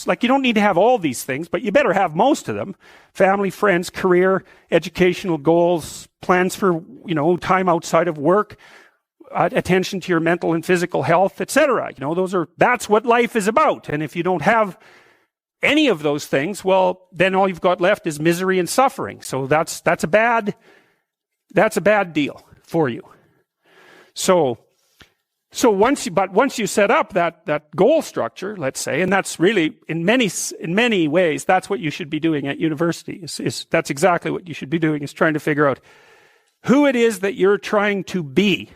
Like, you don't need to have all these things, but you better have most of them. Family, friends, career, educational goals, plans for, time outside of work, attention to your mental and physical health, etc. That's what life is about. And if you don't have any of those things, well, then all you've got left is misery and suffering. So that's a bad deal for you. So once you set up that goal structure, let's say, and that's really in many ways that's what you should be doing at university. That's exactly what you should be doing, is trying to figure out who it is that you're trying to be,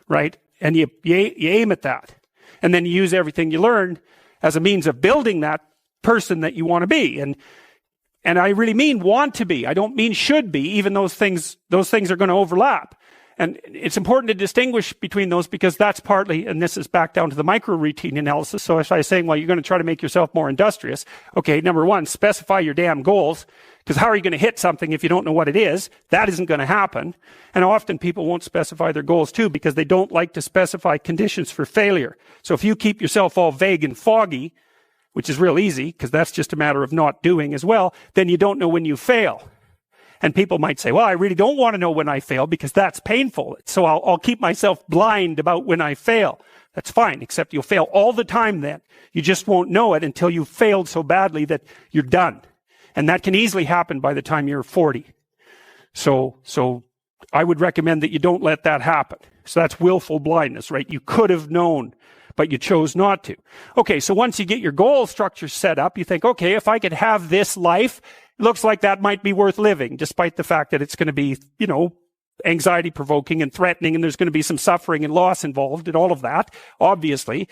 right? And you aim at that, and then you use everything you learn as a means of building that person that you want to be. And I really mean want to be. I don't mean should be. Even those things are going to overlap. And it's important to distinguish between those, because that's partly, and this is back down to the micro routine analysis. So if I was saying, well, you're going to try to make yourself more industrious. Okay, number one, specify your damn goals, because how are you going to hit something if you don't know what it is? That isn't going to happen. And often people won't specify their goals too, because they don't like to specify conditions for failure. So if you keep yourself all vague and foggy, which is real easy, because that's just a matter of not doing as well, then you don't know when you fail. And people might say, well, I really don't want to know when I fail because that's painful. So I'll keep myself blind about when I fail. That's fine, except you'll fail all the time then. You just won't know it until you've failed so badly that you're done. And that can easily happen by the time you're 40. So I would recommend that you don't let that happen. So that's willful blindness, right? You could have known, but you chose not to. Okay, so once you get your goal structure set up, you think, okay, if I could have this life, looks like that might be worth living, despite the fact that it's going to be, anxiety provoking and threatening, and there's going to be some suffering and loss involved and all of that. Obviously,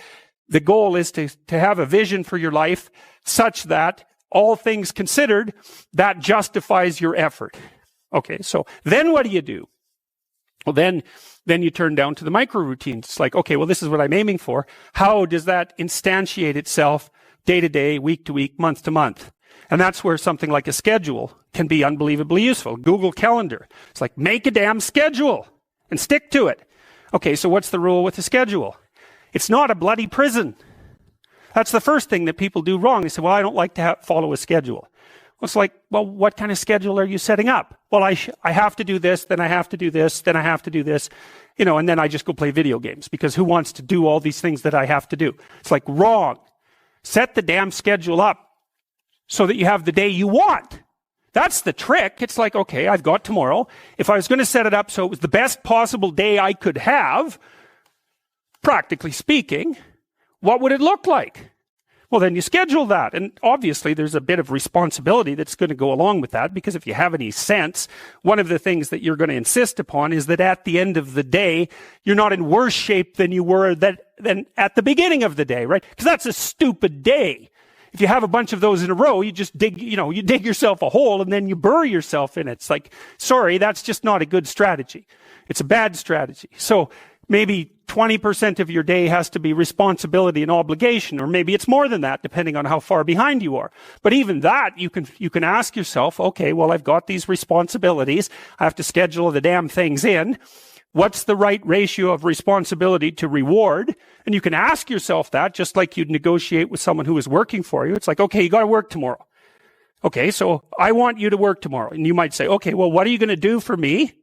the goal is to have a vision for your life such that, all things considered, that justifies your effort. Okay, so then what do? Well, then you turn down to the micro routines. It's like, okay, well, this is what I'm aiming for. How does that instantiate itself day to day, week to week, month to month? And that's where something like a schedule can be unbelievably useful. Google Calendar. It's like, make a damn schedule and stick to it. Okay, so what's the rule with a schedule? It's not a bloody prison. That's the first thing that people do wrong. They say, well, I don't like to follow a schedule. Well, it's like, well, what kind of schedule are you setting up? Well, I have to do this, then I have to do this, then I have to do this, and then I just go play video games, because who wants to do all these things that I have to do? It's like, wrong. Set the damn schedule up so that you have the day you want. That's the trick. It's like, okay, I've got tomorrow. If I was going to set it up so it was the best possible day I could have, practically speaking, what would it look like? Well, then you schedule that. And obviously, there's a bit of responsibility that's going to go along with that, because if you have any sense, one of the things that you're going to insist upon is that at the end of the day, you're not in worse shape than you were than at the beginning of the day, right? Because that's a stupid day. If you have a bunch of those in a row, you just dig yourself a hole and then you bury yourself in it. It's like, sorry, that's just not a good strategy. It's a bad strategy. So maybe 20% of your day has to be responsibility and obligation, or maybe it's more than that, depending on how far behind you are. But even that, you can ask yourself, okay, well, I've got these responsibilities. I have to schedule the damn things in. What's the right ratio of responsibility to reward? And you can ask yourself that, just like you'd negotiate with someone who is working for you. It's like, okay, you got to work tomorrow. Okay, so I want you to work tomorrow. And you might say, okay, well, what are you going to do for me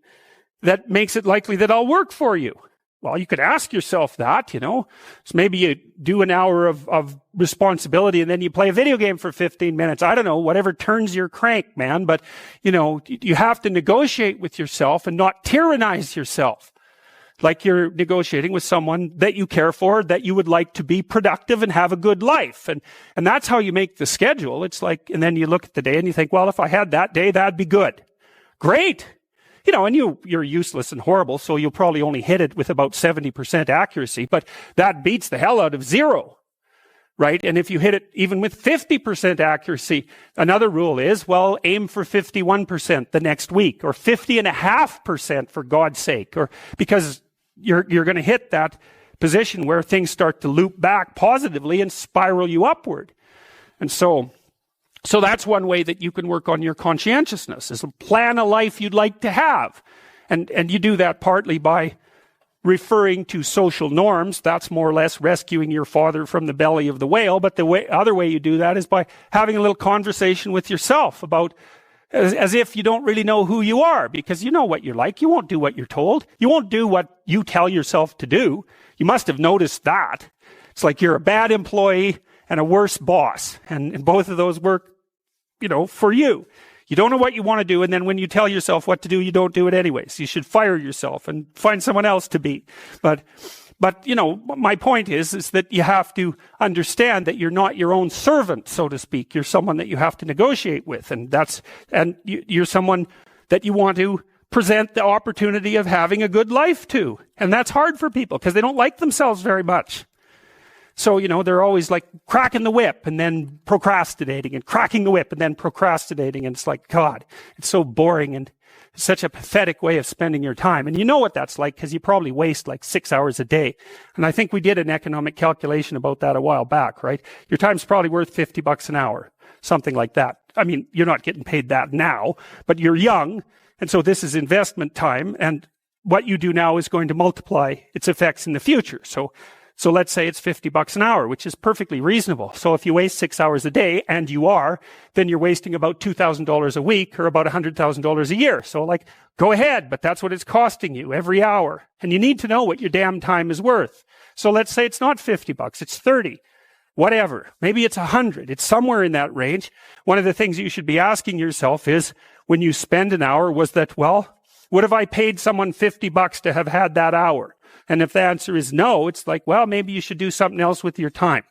that makes it likely that I'll work for you? Well, you could ask yourself that, So maybe you do an hour of responsibility and then you play a video game for 15 minutes. I don't know, whatever turns your crank, man. But, you have to negotiate with yourself and not tyrannize yourself. Like you're negotiating with someone that you care for, that you would like to be productive and have a good life. And that's how you make the schedule. It's like, and then you look at the day and you think, well, if I had that day, that'd be good. Great. And you're useless and horrible, so you'll probably only hit it with about 70% accuracy, but that beats the hell out of 0, right? And if you hit it even with 50% accuracy, another rule is, well, aim for 51% the next week, or 50.5% for God's sake, or because you're going to hit that position where things start to loop back positively and spiral you upward. And so that's one way that you can work on your conscientiousness, is plan a life you'd like to have. And you do that partly by referring to social norms. That's more or less rescuing your father from the belly of the whale. But the other way you do that is by having a little conversation with yourself about, as if you don't really know who you are, because you know what you're like. You won't do what you're told. You won't do what you tell yourself to do. You must have noticed that. It's like you're a bad employee and a worse boss. And both of those work, for you. You don't know what you want to do, and then when you tell yourself what to do, you don't do it anyways. You should fire yourself and find someone else to be. But my point is that you have to understand that you're not your own servant, so to speak. You're someone that you have to negotiate with, and you're someone that you want to present the opportunity of having a good life to. And that's hard for people because they don't like themselves very much. So, they're always like cracking the whip and then procrastinating and cracking the whip and then procrastinating. And it's like, God, it's so boring and it's such a pathetic way of spending your time. And you know what that's like because you probably waste like 6 hours a day. And I think we did an economic calculation about that a while back, right? Your time's probably worth $50 an hour, something like that. I mean, you're not getting paid that now, but you're young. And so this is investment time. And what you do now is going to multiply its effects in the future. So let's say it's $50 an hour, which is perfectly reasonable. So if you waste 6 hours a day, and you are, then you're wasting about $2,000 a week or about $100,000 a year. So go ahead, but that's what it's costing you every hour. And you need to know what your damn time is worth. So let's say it's not $50, it's 30, whatever. Maybe it's 100. It's somewhere in that range. One of the things you should be asking yourself is, when you spend an hour, would have I paid someone $50 to have had that hour? And if the answer is no, it's like, well, maybe you should do something else with your time.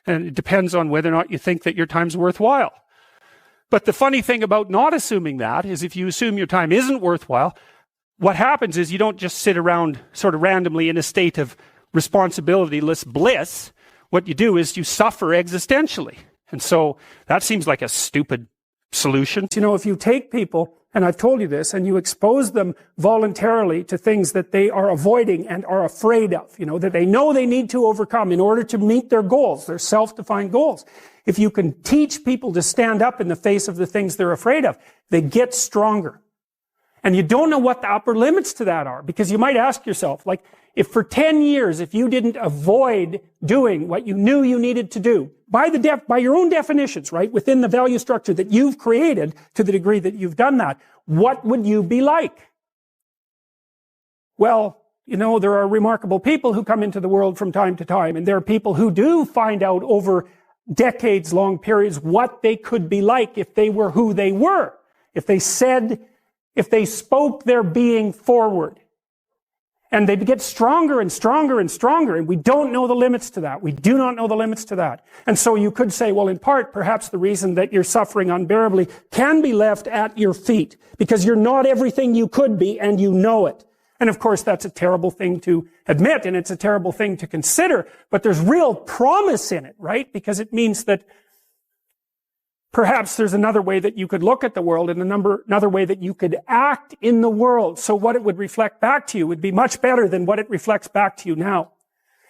And it depends on whether or not you think that your time's worthwhile. But the funny thing about not assuming that is if you assume your time isn't worthwhile, what happens is you don't just sit around sort of randomly in a state of responsibilityless bliss. What you do is you suffer existentially. And so that seems like a stupid solution. If you take people, and I've told you this, and you expose them voluntarily to things that they are avoiding and are afraid of, that they know they need to overcome in order to meet their goals, their self-defined goals. If you can teach people to stand up in the face of the things they're afraid of, they get stronger. And you don't know what the upper limits to that are, because you might ask yourself, if for 10 years, if you didn't avoid doing what you knew you needed to do, by your own definitions, right, within the value structure that you've created to the degree that you've done that, what would you be like? Well, there are remarkable people who come into the world from time to time, and there are people who do find out over decades-long periods what they could be like if they were who they were, if they spoke their being forward. And they get stronger and stronger and stronger, and we don't know the limits to that. We do not know the limits to that. And so you could say, well, in part, perhaps the reason that you're suffering unbearably can be left at your feet, because you're not everything you could be, and you know it. And of course, that's a terrible thing to admit, and it's a terrible thing to consider, but there's real promise in it, right? Because it means that perhaps there's another way that you could look at the world and another way that you could act in the world. So what it would reflect back to you would be much better than what it reflects back to you now.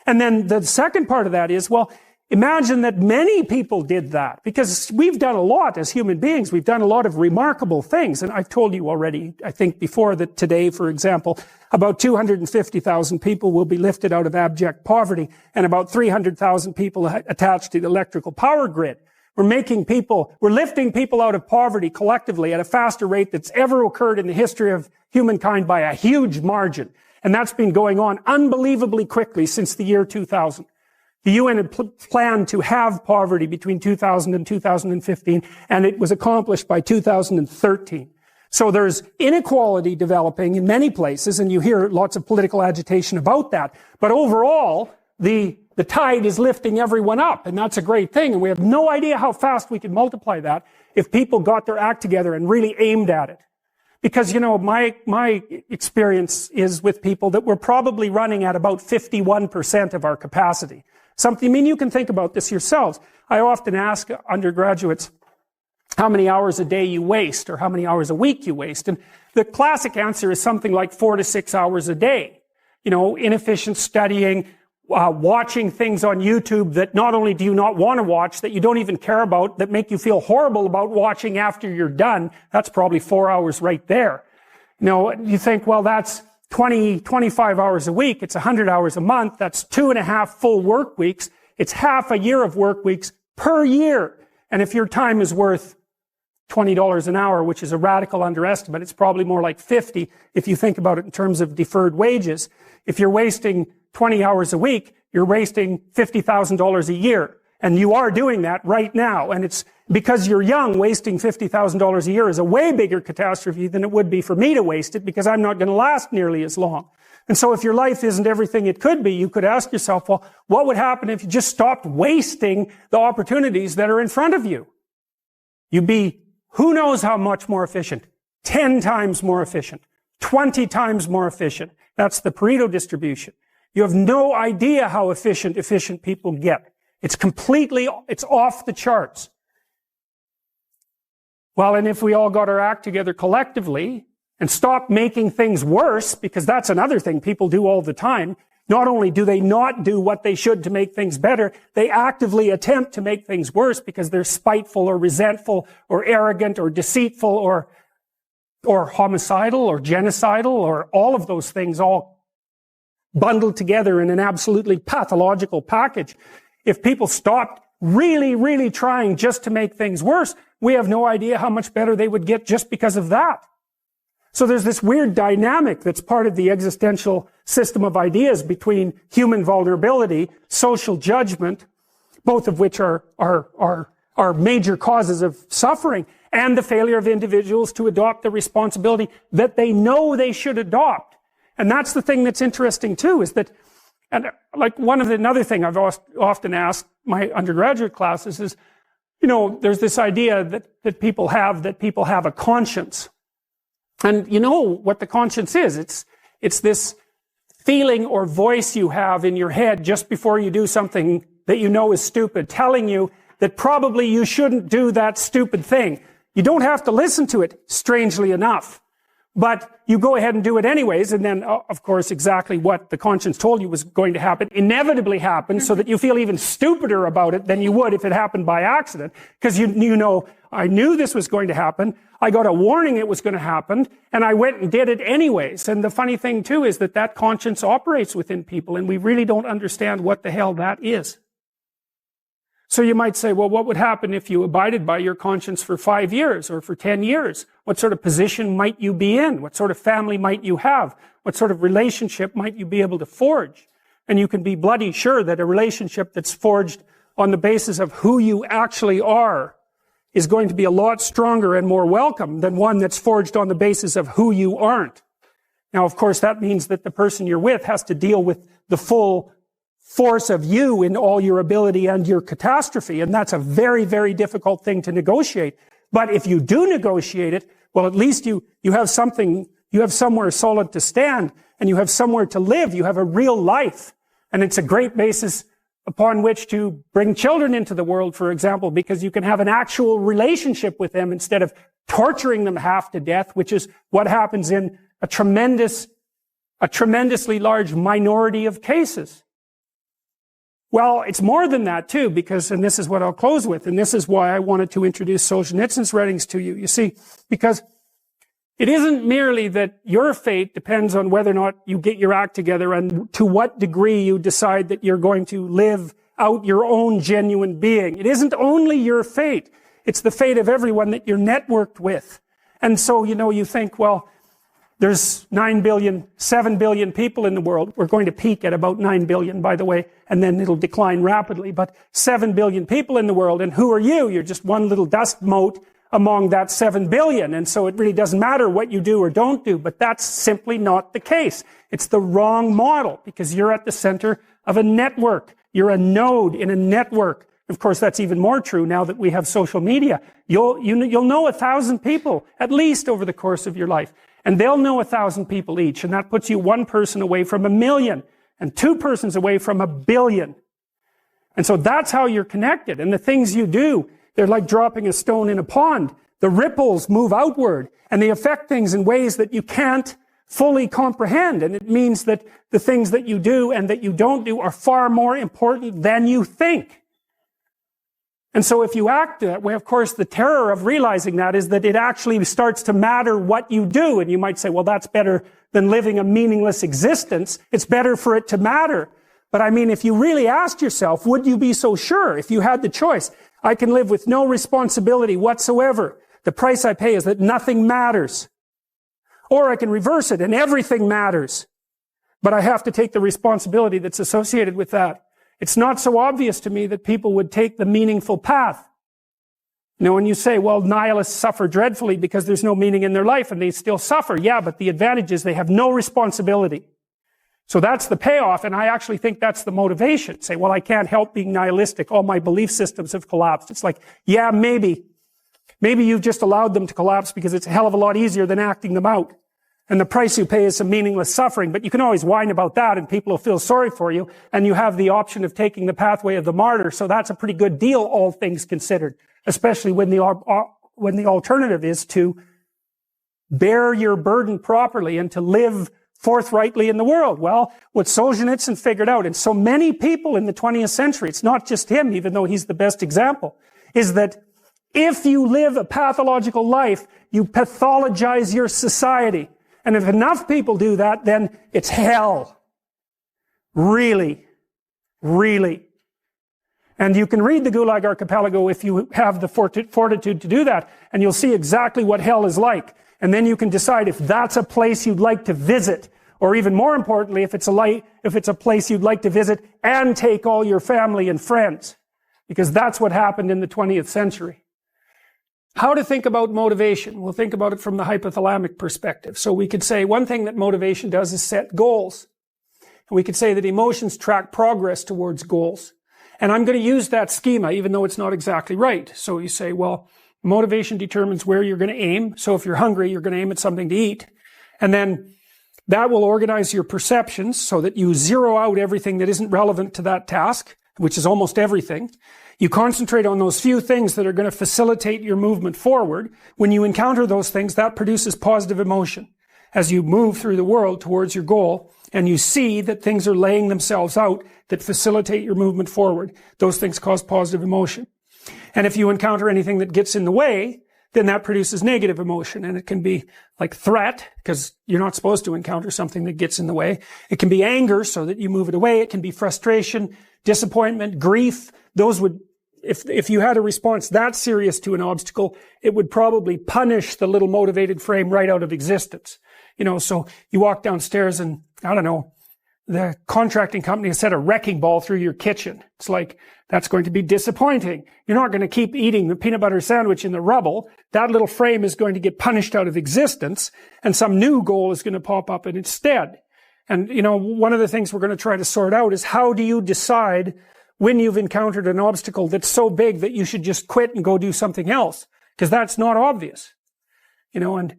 And then the second part of that is, well, imagine that many people did that, because we've done a lot as human beings. We've done a lot of remarkable things. And I've told you already, I think before, that today, for example, about 250,000 people will be lifted out of abject poverty, and about 300,000 people attached to the electrical power grid. We're lifting people out of poverty collectively at a faster rate that's ever occurred in the history of humankind by a huge margin. And that's been going on unbelievably quickly since the year 2000. The UN had planned to have poverty between 2000 and 2015, and it was accomplished by 2013. So there's inequality developing in many places, and you hear lots of political agitation about that. But overall, the tide is lifting everyone up, and that's a great thing. And we have no idea how fast we could multiply that if people got their act together and really aimed at it. Because, my experience is with people that we're probably running at about 51% of our capacity. You can think about this yourselves. I often ask undergraduates how many hours a day you waste or how many hours a week you waste. And the classic answer is something like 4 to 6 hours a day. Inefficient studying, watching things on YouTube that not only do you not want to watch, that you don't even care about, that make you feel horrible about watching after you're done. That's probably 4 hours right there. You think, well, that's 25 hours a week. It's 100 hours a month. That's 2.5 full work weeks. It's half a year of work weeks per year. And if your time is worth $20 an hour, which is a radical underestimate, it's probably more like 50 if you think about it in terms of deferred wages. If you're wasting 20 hours a week, you're wasting $50,000 a year. And you are doing that right now. And it's because you're young, wasting $50,000 a year is a way bigger catastrophe than it would be for me to waste it, because I'm not going to last nearly as long. And so if your life isn't everything it could be, you could ask yourself, well, what would happen if you just stopped wasting the opportunities that are in front of you? You'd be who knows how much more efficient? 10 times more efficient. 20 times more efficient. That's the Pareto distribution. You have no idea how efficient people get. It's off the charts. Well, and if we all got our act together collectively and stopped making things worse, because that's another thing people do all the time, not only do they not do what they should to make things better, they actively attempt to make things worse because they're spiteful or resentful or arrogant or deceitful or homicidal or genocidal or all of those things all bundled together in an absolutely pathological package. If people stopped really, really trying just to make things worse, we have no idea how much better they would get just because of that. So there's this weird dynamic that's part of the existential system of ideas between human vulnerability, social judgment, both of which are major causes of suffering, and the failure of individuals to adopt the responsibility that they know they should adopt. And that's the thing that's interesting too, is that, and like another thing I've often asked my undergraduate classes is, there's this idea that people have a conscience. And you know what the conscience is. It's this feeling or voice you have in your head just before you do something that you know is stupid, telling you that probably you shouldn't do that stupid thing. You don't have to listen to it, strangely enough. But you go ahead and do it anyways, and then, of course, exactly what the conscience told you was going to happen inevitably happens, so that you feel even stupider about it than you would if it happened by accident. Because you know, I knew this was going to happen, I got a warning it was going to happen, and I went and did it anyways. And the funny thing, too, is that conscience operates within people, and we really don't understand what the hell that is. So you might say, well, what would happen if you abided by your conscience for 5 years or for 10 years? What sort of position might you be in? What sort of family might you have? What sort of relationship might you be able to forge? And you can be bloody sure that a relationship that's forged on the basis of who you actually are is going to be a lot stronger and more welcome than one that's forged on the basis of who you aren't. Now, of course, that means that the person you're with has to deal with the full force of you in all your ability and your catastrophe. And that's a very, very difficult thing to negotiate. But if you do negotiate it, well, at least you have something, you have somewhere solid to stand, and you have somewhere to live. You have a real life. And it's a great basis upon which to bring children into the world, for example, because you can have an actual relationship with them instead of torturing them half to death, which is what happens in a tremendously large minority of cases. Well, it's more than that too, because, and this is what I'll close with, and this is why I wanted to introduce Solzhenitsyn's writings to you. You see, because it isn't merely that your fate depends on whether or not you get your act together and to what degree you decide that you're going to live out your own genuine being. It isn't only your fate. It's the fate of everyone that you're networked with. And so, you think, well, there's 7 billion people in the world. We're going to peak at about 9 billion, by the way, and then it'll decline rapidly. But 7 billion people in the world, and who are you? You're just one little dust mote among that 7 billion. And so it really doesn't matter what you do or don't do, but that's simply not the case. It's the wrong model, because you're at the center of a network. You're a node in a network. Of course, that's even more true now that we have social media. You'll know 1,000 people, at least over the course of your life. And they'll know 1,000 people each, and that puts you one person away from 1 million, and 2 persons away from 1 billion. And so that's how you're connected. And the things you do, they're like dropping a stone in a pond. The ripples move outward, and they affect things in ways that you can't fully comprehend. And it means that the things that you do and that you don't do are far more important than you think. And so if you act that way, of course, the terror of realizing that is that it actually starts to matter what you do. And you might say, well, that's better than living a meaningless existence. It's better for it to matter. But I mean, if you really asked yourself, would you be so sure if you had the choice? I can live with no responsibility whatsoever. The price I pay is that nothing matters. Or I can reverse it and everything matters. But I have to take the responsibility that's associated with that. It's not so obvious to me that people would take the meaningful path. You know, when you say, well, nihilists suffer dreadfully because there's no meaning in their life and they still suffer. Yeah, but the advantage is they have no responsibility. So that's the payoff, and I actually think that's the motivation. Say, well, I can't help being nihilistic. All my belief systems have collapsed. It's like, yeah, maybe. Maybe you've just allowed them to collapse because it's a hell of a lot easier than acting them out. And the price you pay is some meaningless suffering, but you can always whine about that and people will feel sorry for you, and you have the option of taking the pathway of the martyr, so that's a pretty good deal, all things considered, especially when the alternative is to bear your burden properly and to live forthrightly in the world. Well, what Solzhenitsyn figured out, and so many people in the 20th century, it's not just him, even though he's the best example, is that if you live a pathological life, you pathologize your society. And if enough people do that, then it's hell. Really. Really. And you can read the Gulag Archipelago if you have the fortitude to do that, and you'll see exactly what hell is like. And then you can decide if that's a place you'd like to visit, or even more importantly, if it's a place you'd like to visit and take all your family and friends. Because that's what happened in the 20th century. How to think about motivation? We'll think about it from the hypothalamic perspective. So we could say one thing that motivation does is set goals. And we could say that emotions track progress towards goals. And I'm going to use that schema, even though it's not exactly right. So you say, well, motivation determines where you're going to aim. So if you're hungry, you're going to aim at something to eat. And then that will organize your perceptions so that you zero out everything that isn't relevant to that task, which is almost everything. You concentrate on those few things that are going to facilitate your movement forward. When you encounter those things, that produces positive emotion as you move through the world towards your goal, and you see that things are laying themselves out that facilitate your movement forward. Those things cause positive emotion. And if you encounter anything that gets in the way, then that produces negative emotion. And it can be like threat, because you're not supposed to encounter something that gets in the way. It can be anger, so that you move it away. It can be frustration, disappointment, grief. Those would, if you had a response that serious to an obstacle, it would probably punish the little motivated frame right out of existence. You know, so you walk downstairs and, I don't know, the contracting company has set a wrecking ball through your kitchen. It's like, that's going to be disappointing. You're not going to keep eating the peanut butter sandwich in the rubble. That little frame is going to get punished out of existence, and some new goal is going to pop up in its stead. And, you know, one of the things we're going to try to sort out is, how do you decide when you've encountered an obstacle that's so big that you should just quit and go do something else? Because that's not obvious. You know, and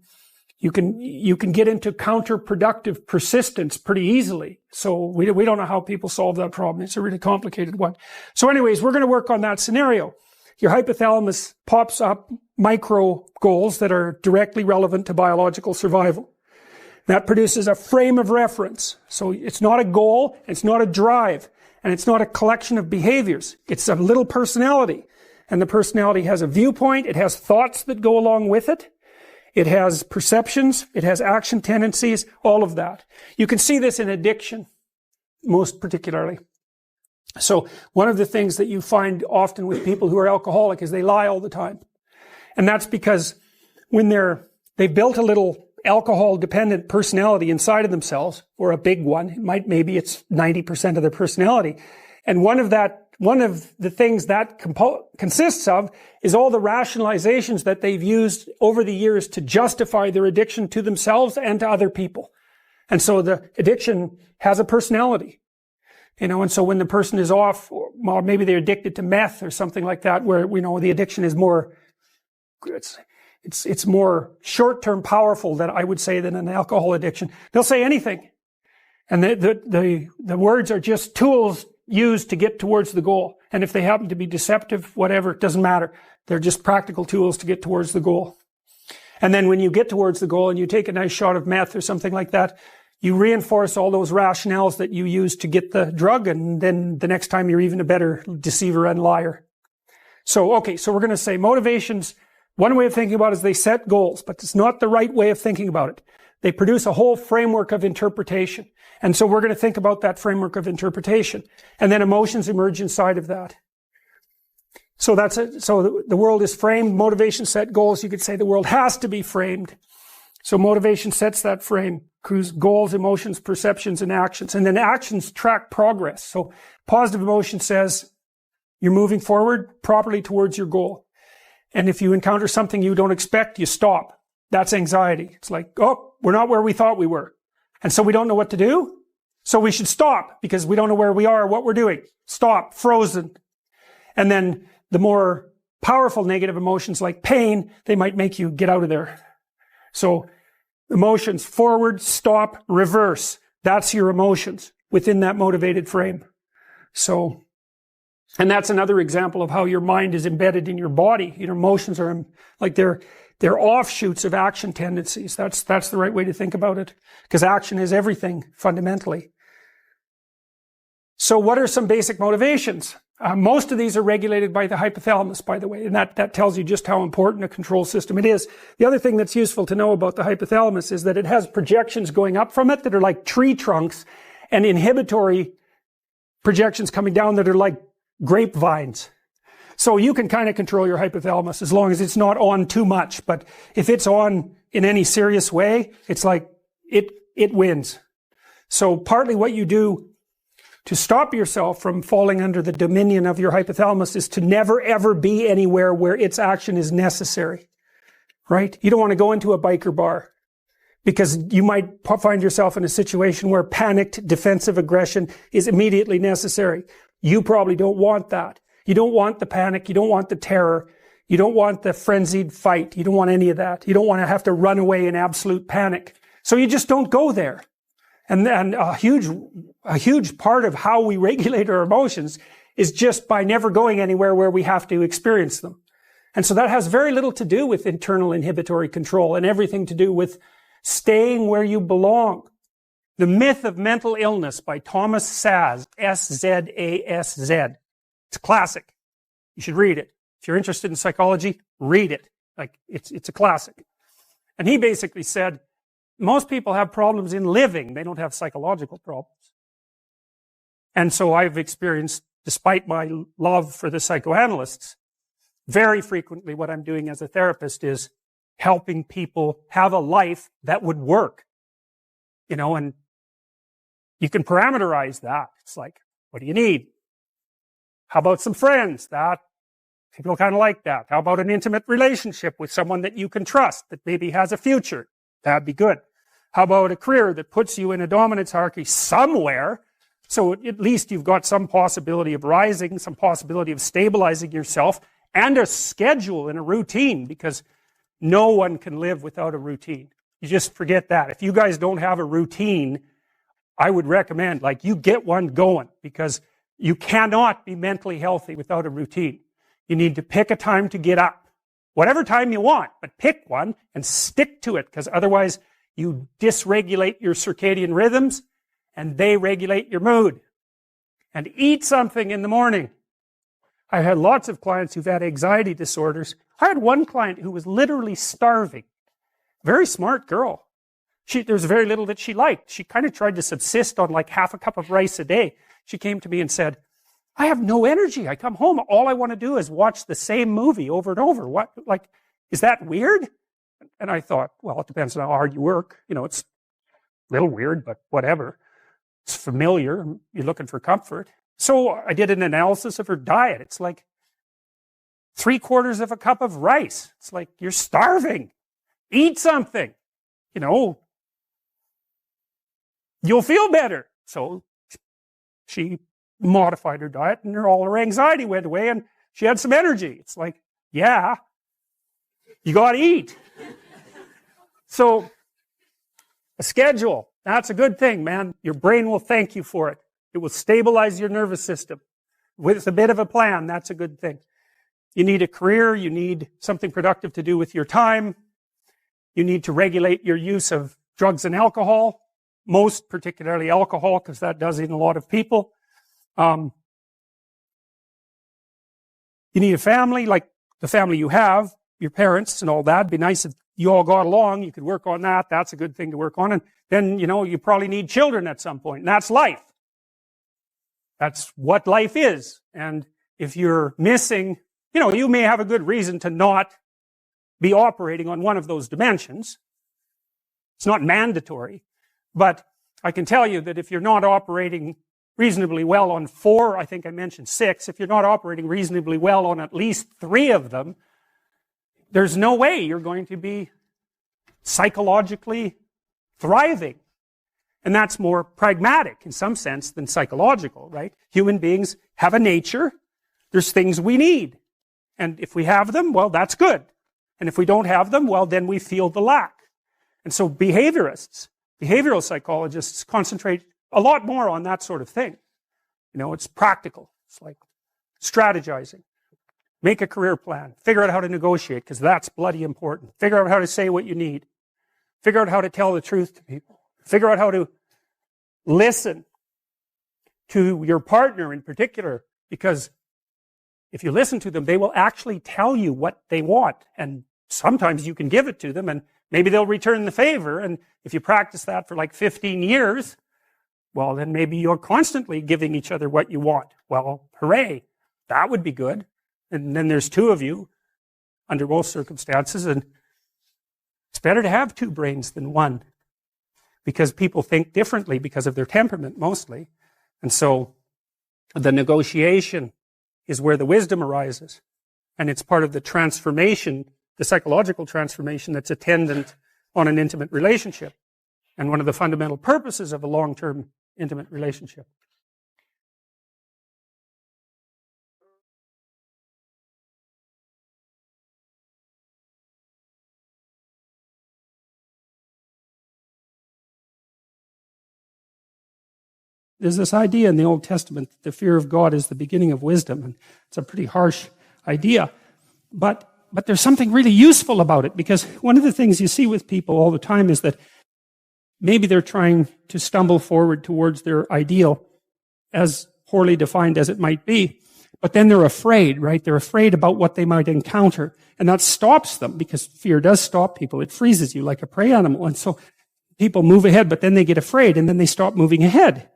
you can get into counterproductive persistence pretty easily. So we don't know how people solve that problem. It's a really complicated one. So anyways, we're going to work on that scenario. Your hypothalamus pops up micro goals that are directly relevant to biological survival. That produces a frame of reference. So it's not a goal, it's not a drive, and it's not a collection of behaviors. It's a little personality. And the personality has a viewpoint, it has thoughts that go along with it. It has perceptions, it has action tendencies, all of that. You can see this in addiction, most particularly. So one of the things that you find often with people who are alcoholic is they lie all the time. And that's because when they've built a little alcohol-dependent personality inside of themselves, or a big one, maybe it's 90% of their personality, and one of the things that consists of is all the rationalizations that they've used over the years to justify their addiction to themselves and to other people. And so the addiction has a personality. You know, and so when the person is off, or maybe they're addicted to meth or something like that, where, you know, the addiction is more, it's more short-term powerful, than I would say, than an alcohol addiction. They'll say anything. And the words are just tools used to get towards the goal. And if they happen to be deceptive, whatever, it doesn't matter. They're just practical tools to get towards the goal. And then when you get towards the goal and you take a nice shot of meth or something like that, you reinforce all those rationales that you used to get the drug, and then the next time you're even a better deceiver and liar. So, okay, so we're going to say motivations, one way of thinking about it is they set goals, but it's not the right way of thinking about it. They produce a whole framework of interpretation. And so we're going to think about that framework of interpretation. And then emotions emerge inside of that. So that's it. So the world is framed, motivation set goals. You could say the world has to be framed. So motivation sets that frame, goals, emotions, perceptions, and actions. And then actions track progress. So positive emotion says you're moving forward properly towards your goal. And if you encounter something you don't expect, you stop. That's anxiety. It's like, oh, we're not where we thought we were. And so we don't know what to do. So we should stop because we don't know where we are or what we're doing. Stop, frozen. And then the more powerful negative emotions like pain, they might make you get out of there. So emotions, forward, stop, reverse. That's your emotions within that motivated frame. So, and that's another example of how your mind is embedded in your body. Your emotions are like they're offshoots of action tendencies. That's the right way to think about it. Because action is everything, fundamentally. So what are some basic motivations? Most of these are regulated by the hypothalamus, by the way, and that tells you just how important a control system it is. The other thing that's useful to know about the hypothalamus is that it has projections going up from it that are like tree trunks, and inhibitory projections coming down that are like grapevines. So you can kind of control your hypothalamus as long as it's not on too much, but if it's on in any serious way, it's like it wins. So partly what you do to stop yourself from falling under the dominion of your hypothalamus is to never ever be anywhere where its action is necessary, right? You don't want to go into a biker bar because you might find yourself in a situation where panicked defensive aggression is immediately necessary. You probably don't want that. You don't want the panic. You don't want the terror. You don't want the frenzied fight. You don't want any of that. You don't want to have to run away in absolute panic. So you just don't go there. And a huge part of how we regulate our emotions is just by never going anywhere where we have to experience them. And so that has very little to do with internal inhibitory control and everything to do with staying where you belong. The Myth of Mental Illness by Thomas Szasz, S-Z-A-S-Z. It's a classic. You should read it. If you're interested in psychology, read it. Like, it's a classic. And he basically said, most people have problems in living. They don't have psychological problems. And so I've experienced, despite my love for the psychoanalysts, very frequently what I'm doing as a therapist is helping people have a life that would work. You know, and you can parameterize that. It's like, what do you need? How about some friends? That people kind of like that. How about an intimate relationship with someone that you can trust, that maybe has a future? That'd be good. How about a career that puts you in a dominance hierarchy somewhere, so at least you've got some possibility of rising, some possibility of stabilizing yourself, and a schedule and a routine, because no one can live without a routine. You just forget that. If you guys don't have a routine, I would recommend, like, you get one going, because you cannot be mentally healthy without a routine. You need to pick a time to get up. Whatever time you want, but pick one and stick to it, because otherwise you dysregulate your circadian rhythms and they regulate your mood. And eat something in the morning. I've had lots of clients who've had anxiety disorders. I had one client who was literally starving. Very smart girl. There was very little that she liked. She kind of tried to subsist on like half a cup of rice a day. She came to me and said, I have no energy. I come home, all I want to do is watch the same movie over and over. What, like, is that weird? And I thought, well, it depends on how hard you work. You know, it's a little weird, but whatever. It's familiar. You're looking for comfort. So I did an analysis of her diet. It's like 3/4 of a cup of rice. It's like, you're starving. Eat something. You know, you'll feel better. So she modified her diet and all her anxiety went away and she had some energy. It's like, yeah, you got to eat. So a schedule, that's a good thing, man. Your brain will thank you for it. It will stabilize your nervous system. With a bit of a plan, that's a good thing. You need a career. You need something productive to do with your time. You need to regulate your use of drugs and alcohol, most particularly alcohol, because that does in a lot of people. You need a family, like the family you have, your parents and all that. It'd be nice if you all got along. You could work on that. That's a good thing to work on. And then, you probably need children at some point. And that's life. That's what life is. And if you're missing, you may have a good reason to not be operating on one of those dimensions. It's not mandatory. But I can tell you that if you're not operating reasonably well on 4, I think I mentioned 6, if you're not operating reasonably well on at least 3 of them, there's no way you're going to be psychologically thriving. And that's more pragmatic in some sense than psychological, right? Human beings have a nature. There's things we need. And if we have them, well, that's good. And if we don't have them, well, then we feel the lack. And so behaviorists, behavioral psychologists concentrate a lot more on that sort of thing. It's practical. It's like strategizing. Make a career plan. Figure out how to negotiate, because that's bloody important. Figure out how to say what you need. Figure out how to tell the truth to people. Figure out how to listen to your partner in particular, because if you listen to them, they will actually tell you what they want. And sometimes you can give it to them, and maybe they'll return the favor. And if you practice that for like 15 years, well, then maybe you're constantly giving each other what you want. Well, hooray. That would be good. And then there's 2 of you under most circumstances, and it's better to have 2 brains than 1, because people think differently because of their temperament mostly. And so the negotiation is where the wisdom arises, and it's part of the transformation, the psychological transformation that's attendant on an intimate relationship, and one of the fundamental purposes of a long-term intimate relationship. There's this idea in the Old Testament that the fear of God is the beginning of wisdom, and it's a pretty harsh idea. But there's something really useful about it, because one of the things you see with people all the time is that maybe they're trying to stumble forward towards their ideal, as poorly defined as it might be, but then they're afraid, right? They're afraid about what they might encounter, and that stops them, because fear does stop people. It freezes you like a prey animal, and so people move ahead, but then they get afraid, and then they stop moving ahead.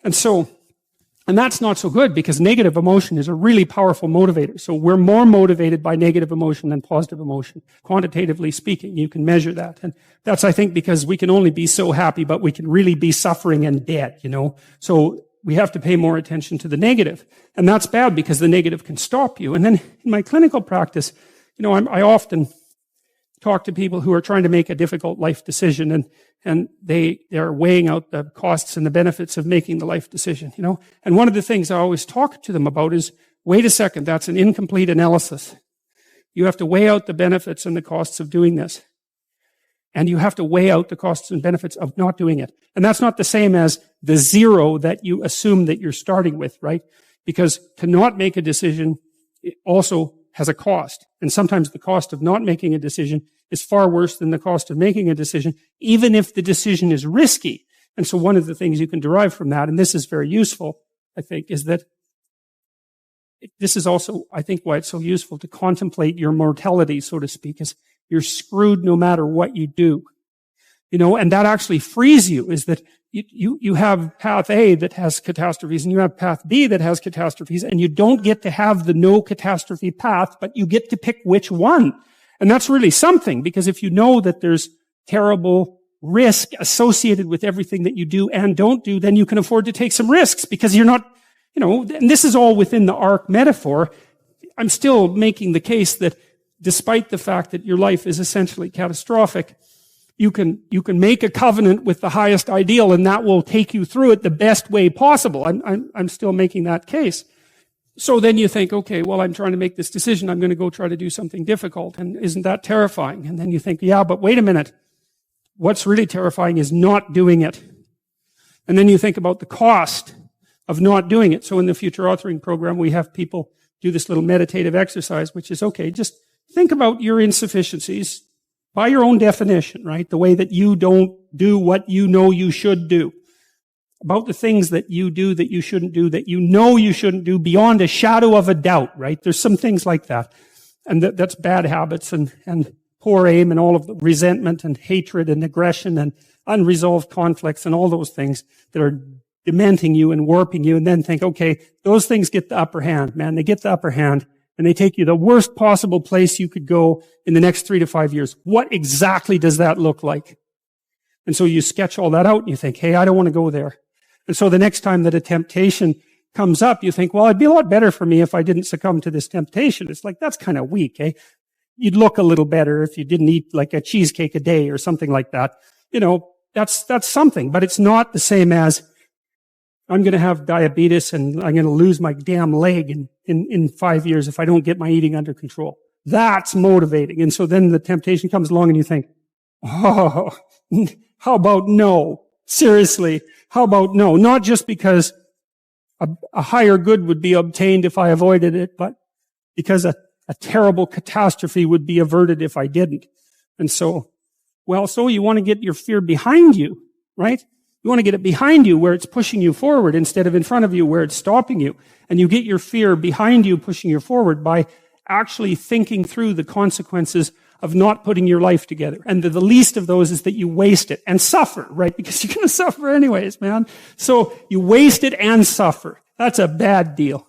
And that's not so good, because negative emotion is a really powerful motivator. So we're more motivated by negative emotion than positive emotion. Quantitatively speaking, you can measure that. And that's, I think, because we can only be so happy, but we can really be suffering and dead, So we have to pay more attention to the negative. And that's bad, because the negative can stop you. And then in my clinical practice, I often talk to people who are trying to make a difficult life decision, and they're weighing out the costs and the benefits of making the life decision, And one of the things I always talk to them about is, wait a second, that's an incomplete analysis. You have to weigh out the benefits and the costs of doing this. And you have to weigh out the costs and benefits of not doing it. And that's not the same as the 0 that you assume that you're starting with, right? Because to not make a decision, it also has a cost. And sometimes the cost of not making a decision is far worse than the cost of making a decision, even if the decision is risky. And so one of the things you can derive from that, and this is very useful, I think, is that this is also, I think, why it's so useful to contemplate your mortality, so to speak, is you're screwed no matter what you do. And that actually frees you, is that you have path A that has catastrophes, and you have path B that has catastrophes, and you don't get to have the no catastrophe path, but you get to pick which one. And that's really something, because if you know that there's terrible risk associated with everything that you do and don't do, then you can afford to take some risks, because you're not, and this is all within the ark metaphor. I'm still making the case that despite the fact that your life is essentially catastrophic, you can make a covenant with the highest ideal, and that will take you through it the best way possible. I'm still making that case. So then you think, okay, well, I'm trying to make this decision. I'm going to go try to do something difficult. And isn't that terrifying? And then you think, yeah, but wait a minute. What's really terrifying is not doing it. And then you think about the cost of not doing it. So in the future authoring program, we have people do this little meditative exercise, which is, okay, just think about your insufficiencies by your own definition, right? The way that you don't do what you know you should do. about the things that you do that you shouldn't do, that you know you shouldn't do beyond a shadow of a doubt, right? There's some things like that. And that's bad habits and poor aim and all of the resentment and hatred and aggression and unresolved conflicts and all those things that are dementing you and warping you, and then think, okay, those things get the upper hand, man. They get the upper hand and they take you the worst possible place you could go in the next 3 to 5 years. What exactly does that look like? And so you sketch all that out and you think, hey, I don't want to go there. And so the next time that a temptation comes up, you think, well, it'd be a lot better for me if I didn't succumb to this temptation. It's like, that's kind of weak, eh? You'd look a little better if you didn't eat like a cheesecake a day or something like that. You know, that's something, but it's not the same as I'm going to have diabetes and I'm going to lose my damn leg in 5 years if I don't get my eating under control. That's motivating. And so then the temptation comes along and you think, oh, how about no? Seriously, how about no? Not just because a higher good would be obtained if I avoided it, but because a terrible catastrophe would be averted if I didn't. And so, so you want to get your fear behind you, right? You want to get it behind you where it's pushing you forward instead of in front of you where it's stopping you. And you get your fear behind you, pushing you forward by actually thinking through the consequences of not putting your life together. And the least of those is that you waste it and suffer, right? Because you're going to suffer anyways, man. So you waste it and suffer. That's a bad deal.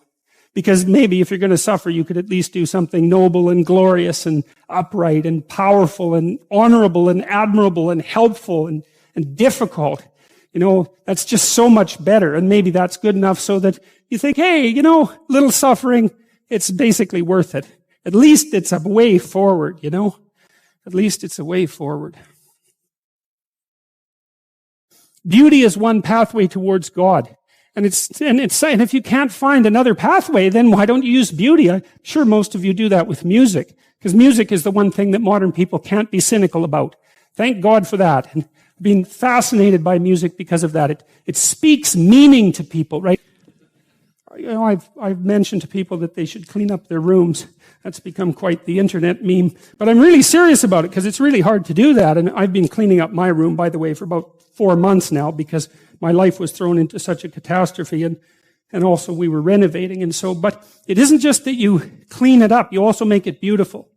Because maybe if you're going to suffer, you could at least do something noble and glorious and upright and powerful and honorable and admirable and helpful and difficult. You know, that's just so much better. And maybe that's good enough so that you think, hey, you know, little suffering, it's basically worth it. At least it's a way forward, you know. At least it's a way forward. Beauty is one pathway towards God. And if you can't find another pathway, then why don't you use beauty? I'm sure most of you do that with music, because music is the one thing that modern people can't be cynical about. Thank God for that. And I've been fascinated by music because of that. It speaks meaning to people, right? You know, I've mentioned to people that they should clean up their rooms. That's become quite the internet meme. But I'm really serious about it because it's really hard to do that. And I've been cleaning up my room, by the way, for about 4 months now because my life was thrown into such a catastrophe and also we were renovating. And so, but it isn't just that you clean it up, you also make it beautiful.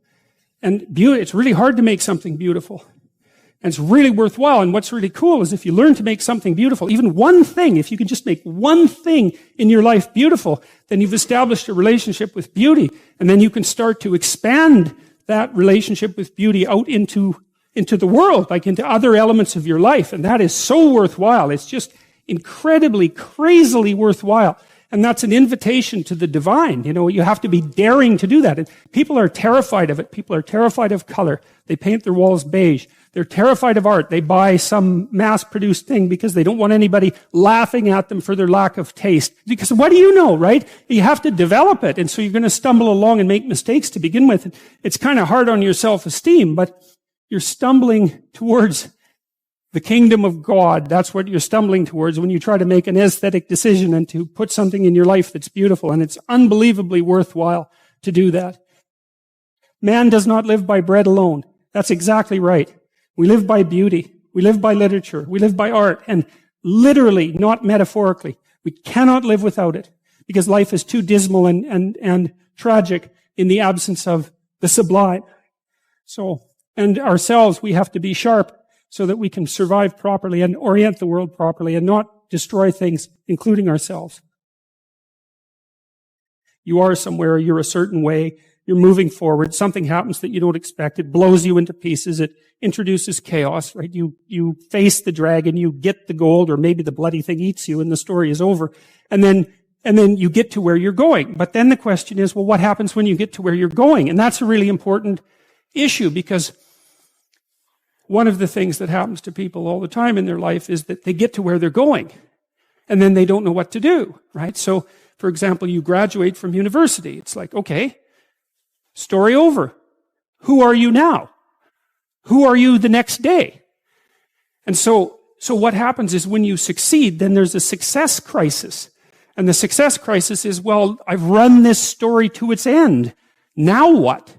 And it's really hard to make something beautiful. And it's really worthwhile. And what's really cool is if you learn to make something beautiful, even one thing, if you can just make one thing in your life beautiful, then you've established a relationship with beauty. And then you can start to expand that relationship with beauty out into the world, like into other elements of your life. And that is so worthwhile. It's just incredibly, crazily worthwhile. And that's an invitation to the divine. You know, you have to be daring to do that. And people are terrified of it. People are terrified of color. They paint their walls beige. They're terrified of art. They buy some mass-produced thing because they don't want anybody laughing at them for their lack of taste. Because what do you know, right? You have to develop it. And so you're going to stumble along and make mistakes to begin with. It's kind of hard on your self-esteem, but you're stumbling towards the kingdom of God. That's what you're stumbling towards when you try to make an aesthetic decision and to put something in your life that's beautiful. And it's unbelievably worthwhile to do that. Man does not live by bread alone. That's exactly right. We live by beauty. We live by literature. We live by art. And literally, not metaphorically. We cannot live without it because life is too dismal and tragic in the absence of the sublime. So, and ourselves, we have to be sharp so that we can survive properly and orient the world properly and not destroy things, including ourselves. You are somewhere, you're a certain way, you're moving forward, something happens that you don't expect, it blows you into pieces, it introduces chaos, right? You face the dragon, you get the gold, or maybe the bloody thing eats you and the story is over. And then you get to where you're going. But then the question is, well, what happens when you get to where you're going? And that's a really important issue because one of the things that happens to people all the time in their life is that they get to where they're going and then they don't know what to do, right? So, for example, you graduate from university. It's like, okay, story over. Who are you now? Who are you the next day? And so what happens is when you succeed, then there's a success crisis. And the success crisis is, well, I've run this story to its end. Now what?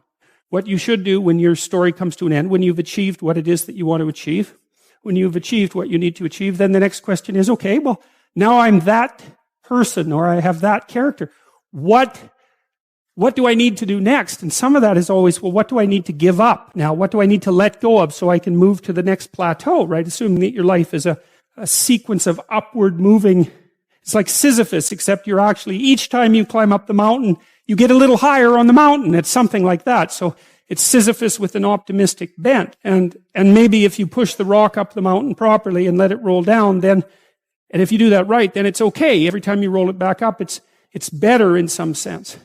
What you should do when your story comes to an end, when you've achieved what it is that you want to achieve, when you've achieved what you need to achieve, then the next question is, okay, well, Now I'm that person, or I have that character. What do I need to do next? And some of that is always, well, what do I need to give up now? What do I need to let go of so I can move to the next plateau, right? Assuming that your life is a sequence of upward moving. It's like Sisyphus, except you're actually, each time you climb up the mountain, you get a little higher on the mountain. It's something like that. So it's Sisyphus with an optimistic bent. And maybe if you push the rock up the mountain properly and let it roll down, then, and if you do that right, then it's okay. Every time you roll it back up, it's better in some sense.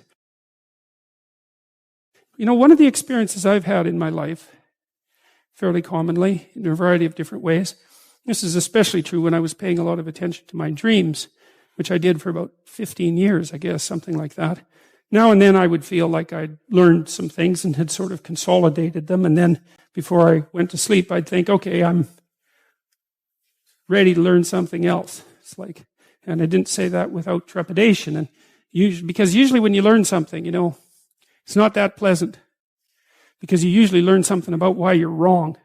You know, one of the experiences I've had in my life, fairly commonly, in a variety of different ways, this is especially true when I was paying a lot of attention to my dreams, which I did for about 15 years, I guess, something like that. Now and then I would feel like I'd learned some things and had sort of consolidated them, and then before I went to sleep, I'd think, okay, I'm ready to learn something else. It's like, and I didn't say that without trepidation, and because usually when you learn something, you know, it's not that pleasant, because you usually learn something about why you're wrong.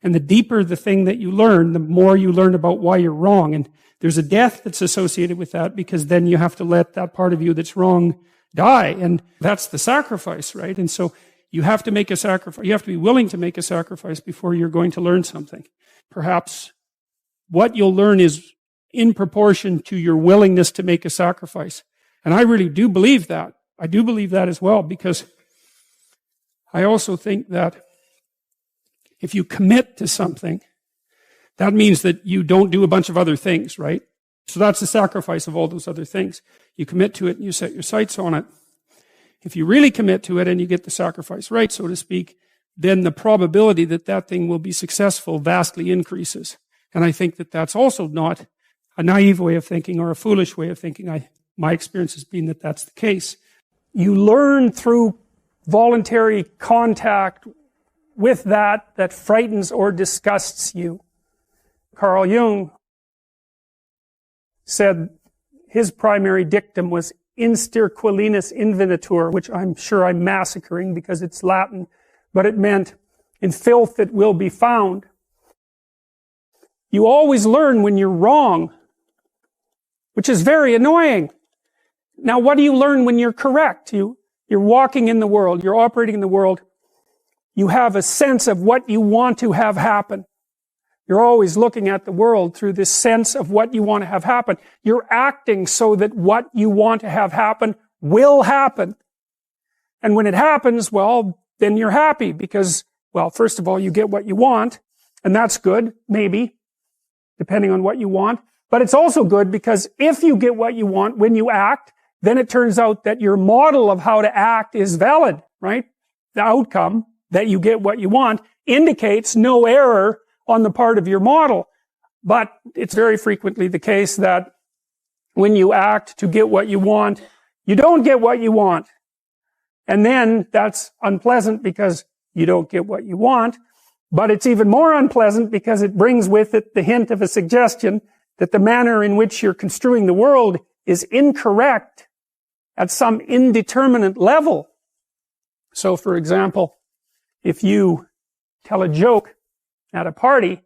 And the deeper the thing that you learn, the more you learn about why you're wrong. And there's a death that's associated with that, because then you have to let that part of you that's wrong die. And that's the sacrifice, right? And so you have to make a sacrifice. You have to be willing to make a sacrifice before you're going to learn something. Perhaps what you'll learn is in proportion to your willingness to make a sacrifice. And I really do believe that. I do believe that as well, because I also think that if you commit to something, that means that you don't do a bunch of other things, right? So that's the sacrifice of all those other things. You commit to it and you set your sights on it. If you really commit to it and you get the sacrifice right, so to speak, then the probability that that thing will be successful vastly increases. And I think that that's also not a naive way of thinking or a foolish way of thinking. My experience has been that that's the case. You learn through voluntary contact with that frightens or disgusts you. Carl Jung said his primary dictum was insterquilinus invenitur, which I'm sure I'm massacring because it's Latin, but it meant in filth it will be found. You always learn when you're wrong, which is very annoying. Now, what do you learn when you're correct? You're walking in the world, you're operating in the world. You have a sense of what you want to have happen. You're always looking at the world through this sense of what you want to have happen. You're acting so that what you want to have happen will happen. And when it happens, well, then you're happy because, well, first of all, you get what you want, and that's good, maybe, depending on what you want. But it's also good because if you get what you want when you act, then it turns out that your model of how to act is valid, right? The outcome that you get what you want indicates no error on the part of your model. But it's very frequently the case that when you act to get what you want, you don't get what you want. And then that's unpleasant because you don't get what you want. But it's even more unpleasant because it brings with it the hint of a suggestion that the manner in which you're construing the world is incorrect at some indeterminate level. So, for example, if you tell a joke at a party,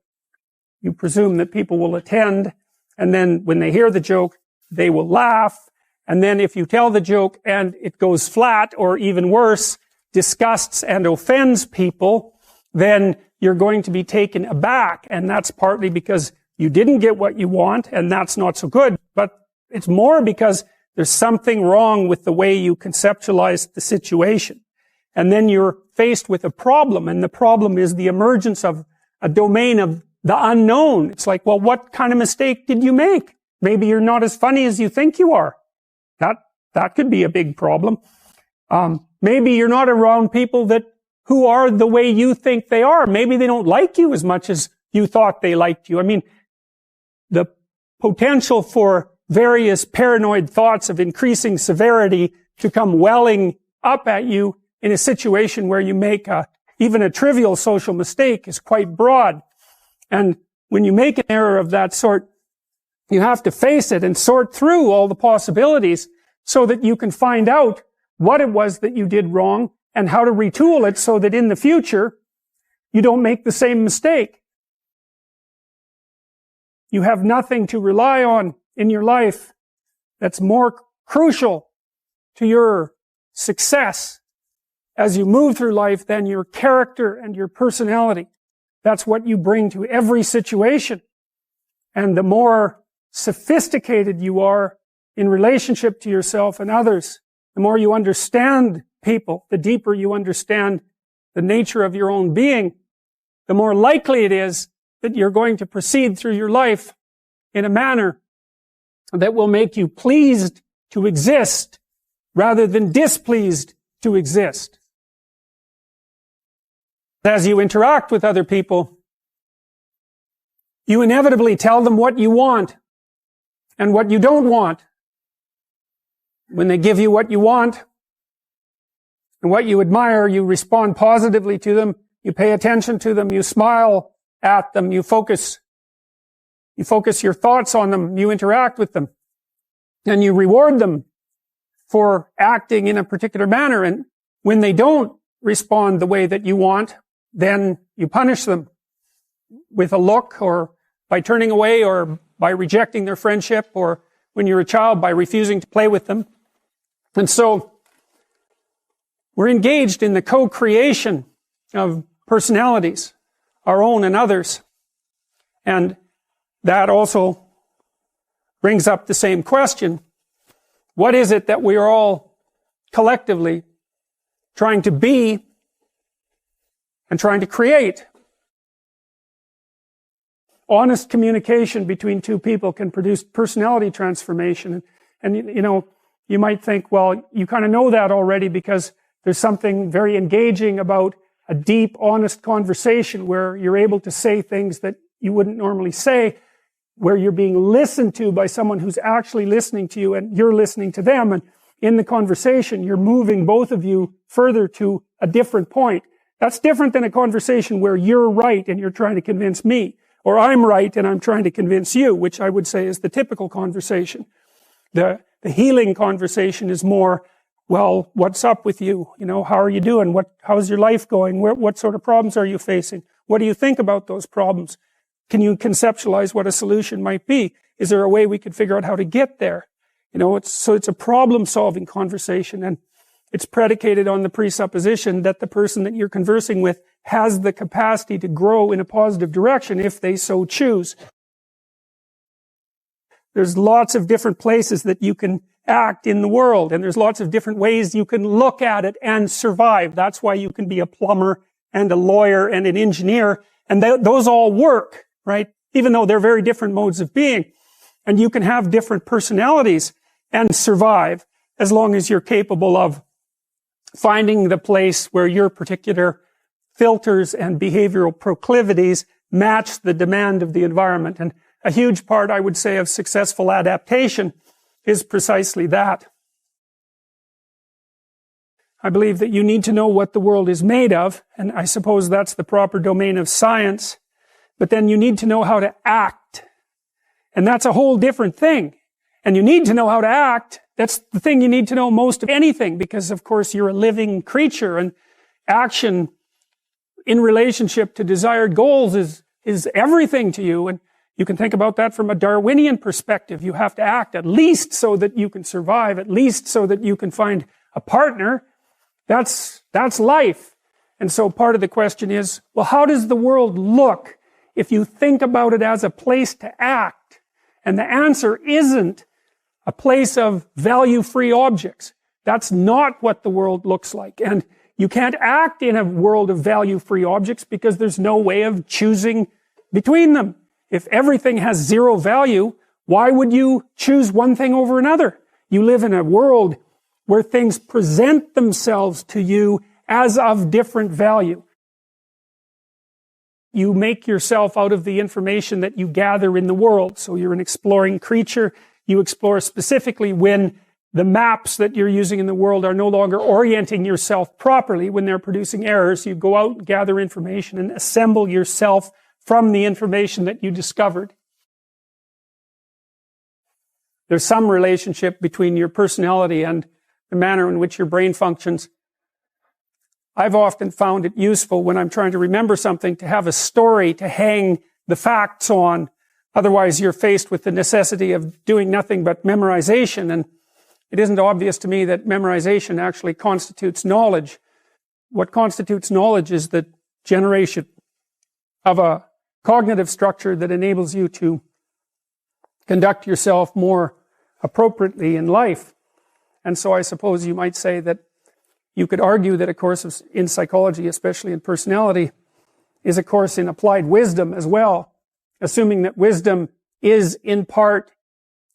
you presume that people will attend, and then when they hear the joke, they will laugh. And then if you tell the joke and it goes flat, or even worse, disgusts and offends people, then you're going to be taken aback. And that's partly because you didn't get what you want, and that's not so good. But it's more because there's something wrong with the way you conceptualize the situation. And then you're faced with a problem, and the problem is the emergence of a domain of the unknown. It's like, well, what kind of mistake did you make? Maybe you're not as funny as you think you are. That could be a big problem. Maybe you're not around people who are the way you think they are. Maybe they don't like you as much as you thought they liked you. I mean, the potential for various paranoid thoughts of increasing severity to come welling up at you in a situation where you make even a trivial social mistake is quite broad. And when you make an error of that sort, you have to face it and sort through all the possibilities so that you can find out what it was that you did wrong and how to retool it so that in the future you don't make the same mistake. You have nothing to rely on in your life that's more crucial to your success as you move through life than your character and your personality. That's what you bring to every situation. And the more sophisticated you are in relationship to yourself and others, the more you understand people, the deeper you understand the nature of your own being, the more likely it is that you're going to proceed through your life in a manner that will make you pleased to exist rather than displeased to exist. As you interact with other people, you inevitably tell them what you want and what you don't want. When they give you what you want and what you admire, you respond positively to them, you pay attention to them, you smile at them, you focus your thoughts on them, you interact with them, and you reward them for acting in a particular manner. And when they don't respond the way that you want, then you punish them with a look, or by turning away, or by rejecting their friendship, or when you're a child, by refusing to play with them. And so we're engaged in the co-creation of personalities, our own and others. And that also brings up the same question. What is it that we are all collectively trying to be and trying to create? Honest communication between two people can produce personality transformation. And you know, you might think, well, you kind of know that already because there's something very engaging about a deep, honest conversation where you're able to say things that you wouldn't normally say, where you're being listened to by someone who's actually listening to you and you're listening to them. And in the conversation, you're moving both of you further to a different point. That's different than a conversation where you're right and you're trying to convince me, or I'm right and I'm trying to convince you, which I would say is the typical conversation. The healing conversation is more, well, what's up with you? You know, how are you doing? How's your life going? What sort of problems are you facing? What do you think about those problems? Can you conceptualize what a solution might be? Is there a way we could figure out how to get there? You know, it's a problem-solving conversation, and it's predicated on the presupposition that the person that you're conversing with has the capacity to grow in a positive direction if they so choose. There's lots of different places that you can act in the world, and there's lots of different ways you can look at it and survive. That's why you can be a plumber and a lawyer and an engineer, and those all work, right? Even though they're very different modes of being. And you can have different personalities and survive as long as you're capable of finding the place where your particular filters and behavioral proclivities match the demand of the environment. And a huge part, I would say, of successful adaptation is precisely that. I believe that you need to know what the world is made of, and I suppose that's the proper domain of science, but then you need to know how to act. And that's a whole different thing. And you need to know how to act. That's the thing you need to know most of anything, because of course you're a living creature, and action in relationship to desired goals is everything to you. And you can think about that from a Darwinian perspective. You have to act at least so that you can survive, at least so that you can find a partner. That's life. And so part of the question is, well, how does the world look if you think about it as a place to act? And the answer isn't a place of value-free objects. That's not what the world looks like. And you can't act in a world of value-free objects because there's no way of choosing between them. If everything has zero value, why would you choose one thing over another? You live in a world where things present themselves to you as of different value. You make yourself out of the information that you gather in the world. So you're an exploring creature. You explore specifically when the maps that you're using in the world are no longer orienting yourself properly, when they're producing errors. You go out and gather information and assemble yourself from the information that you discovered. There's some relationship between your personality and the manner in which your brain functions. I've often found it useful when I'm trying to remember something to have a story to hang the facts on, Otherwise, you're faced with the necessity of doing nothing but memorization. And it isn't obvious to me that memorization actually constitutes knowledge. What constitutes knowledge is the generation of a cognitive structure that enables you to conduct yourself more appropriately in life. And so I suppose you might say that you could argue that a course in psychology, especially in personality, is a course in applied wisdom as well, assuming that wisdom is in part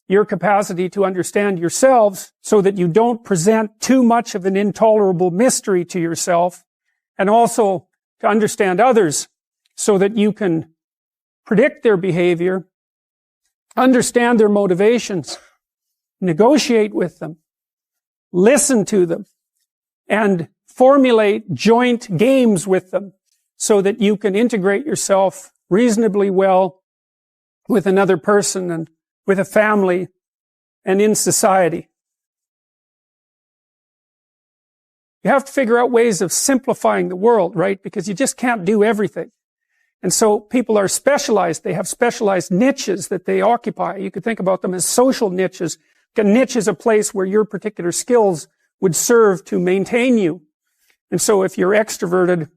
your capacity to understand yourselves so that you don't present too much of an intolerable mystery to yourself, and also to understand others so that you can predict their behavior, understand their motivations, negotiate with them, listen to them, and formulate joint games with them so that you can integrate yourself reasonably well with another person and with a family and in society. You have to figure out ways of simplifying the world, right? Because you just can't do everything. And so people are specialized. They have specialized niches that they occupy. You could think about them as social niches. A niche is a place where your particular skills would serve to maintain you. And so if you're extroverted,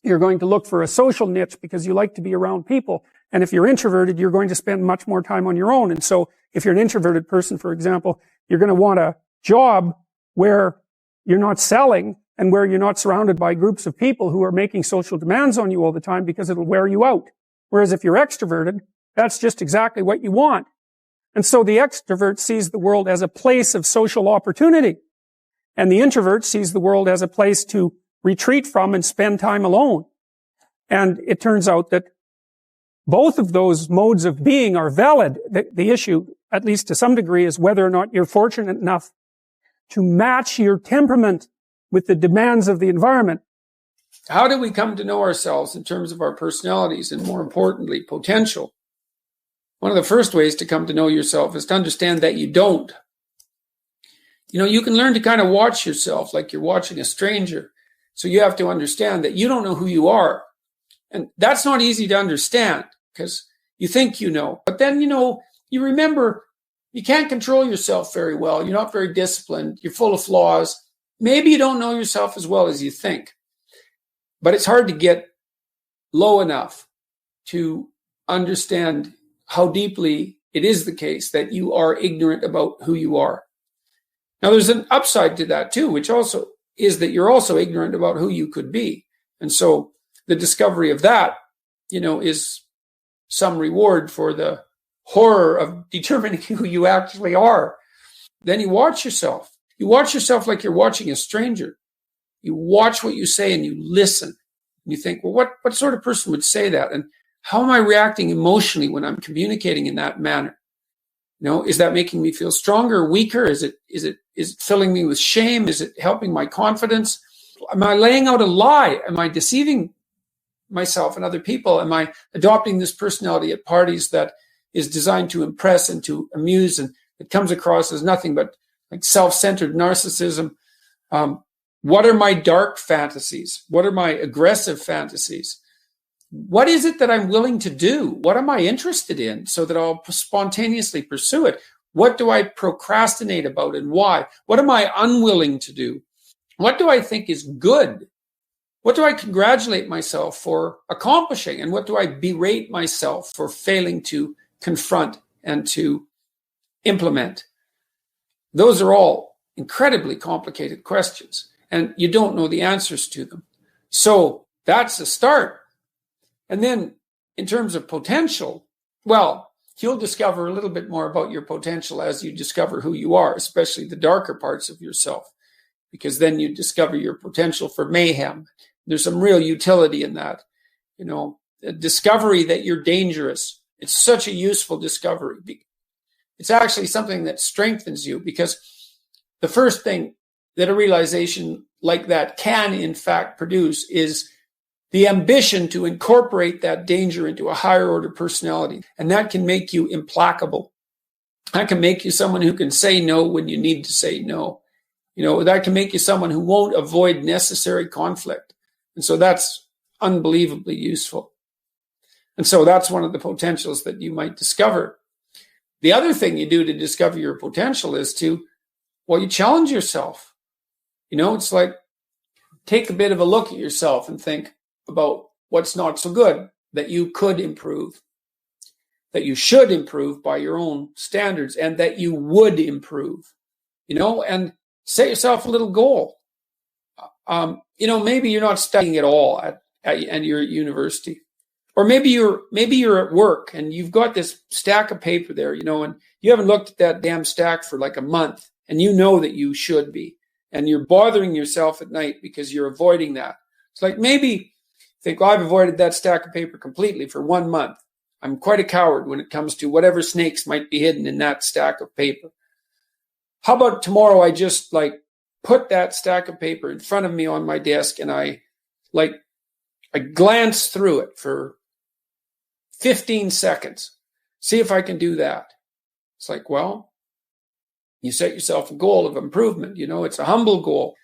you're going to look for a social niche because you like to be around people. And if you're introverted, you're going to spend much more time on your own. And so if you're an introverted person, for example, you're going to want a job where you're not selling and where you're not surrounded by groups of people who are making social demands on you all the time because it'll wear you out. Whereas if you're extroverted, that's just exactly what you want. And so the extrovert sees the world as a place of social opportunity. And the introvert sees the world as a place to retreat from and spend time alone. And it turns out that both of those modes of being are valid. The issue, at least to some degree, is whether or not you're fortunate enough to match your temperament with the demands of the environment. How do we come to know ourselves in terms of our personalities and, more importantly, potential? One of the first ways to come to know yourself is to understand that you don't. You can learn to kind of watch yourself like you're watching a stranger. So you have to understand that you don't know who you are. And that's not easy to understand because you think you know. But then, you remember you can't control yourself very well. You're not very disciplined. You're full of flaws. Maybe you don't know yourself as well as you think. But it's hard to get low enough to understand how deeply it is the case that you are ignorant about who you are. Now, there's an upside to that too, which also is that you're also ignorant about who you could be. And so the discovery of that, is some reward for the horror of determining who you actually are. Then you watch yourself. You watch yourself like you're watching a stranger. You watch what you say and you listen. And you think, well, what sort of person would say that? And how am I reacting emotionally when I'm communicating in that manner? Is that making me feel stronger or weaker? Is it filling me with shame? Is it helping my confidence? Am I laying out a lie? Am I deceiving myself and other people? Am I adopting this personality at parties that is designed to impress and to amuse, and it comes across as nothing but like self-centered narcissism? What are my dark fantasies? What are my aggressive fantasies? What is it that I'm willing to do? What am I interested in so that I'll spontaneously pursue it? What do I procrastinate about and why? What am I unwilling to do? What do I think is good? What do I congratulate myself for accomplishing? And what do I berate myself for failing to confront and to implement? Those are all incredibly complicated questions, and you don't know the answers to them. So that's a start. And then in terms of potential, well, you'll discover a little bit more about your potential as you discover who you are, especially the darker parts of yourself, because then you discover your potential for mayhem. There's some real utility in that. A discovery that you're dangerous. It's such a useful discovery. It's actually something that strengthens you, because the first thing that a realization like that can, in fact, produce is the ambition to incorporate that danger into a higher order personality. And that can make you implacable. That can make you someone who can say no when you need to say no. That can make you someone who won't avoid necessary conflict. And so that's unbelievably useful. And so that's one of the potentials that you might discover. The other thing you do to discover your potential is to, you challenge yourself. It's like, take a bit of a look at yourself and think about what's not so good that you could improve, that you should improve by your own standards, and that you would improve, and set yourself a little goal. Maybe you're not studying at all and you're at university, or maybe you're at work and you've got this stack of paper there, and you haven't looked at that damn stack for like a month, and you know that you should be, and you're bothering yourself at night because you're avoiding that. It's like, maybe think, I've avoided that stack of paper completely for 1 month. I'm quite a coward when it comes to whatever snakes might be hidden in that stack of paper. How about tomorrow I just put that stack of paper in front of me on my desk, and I glance through it for 15 seconds. See if I can do that. It's like, you set yourself a goal of improvement. It's a humble goal.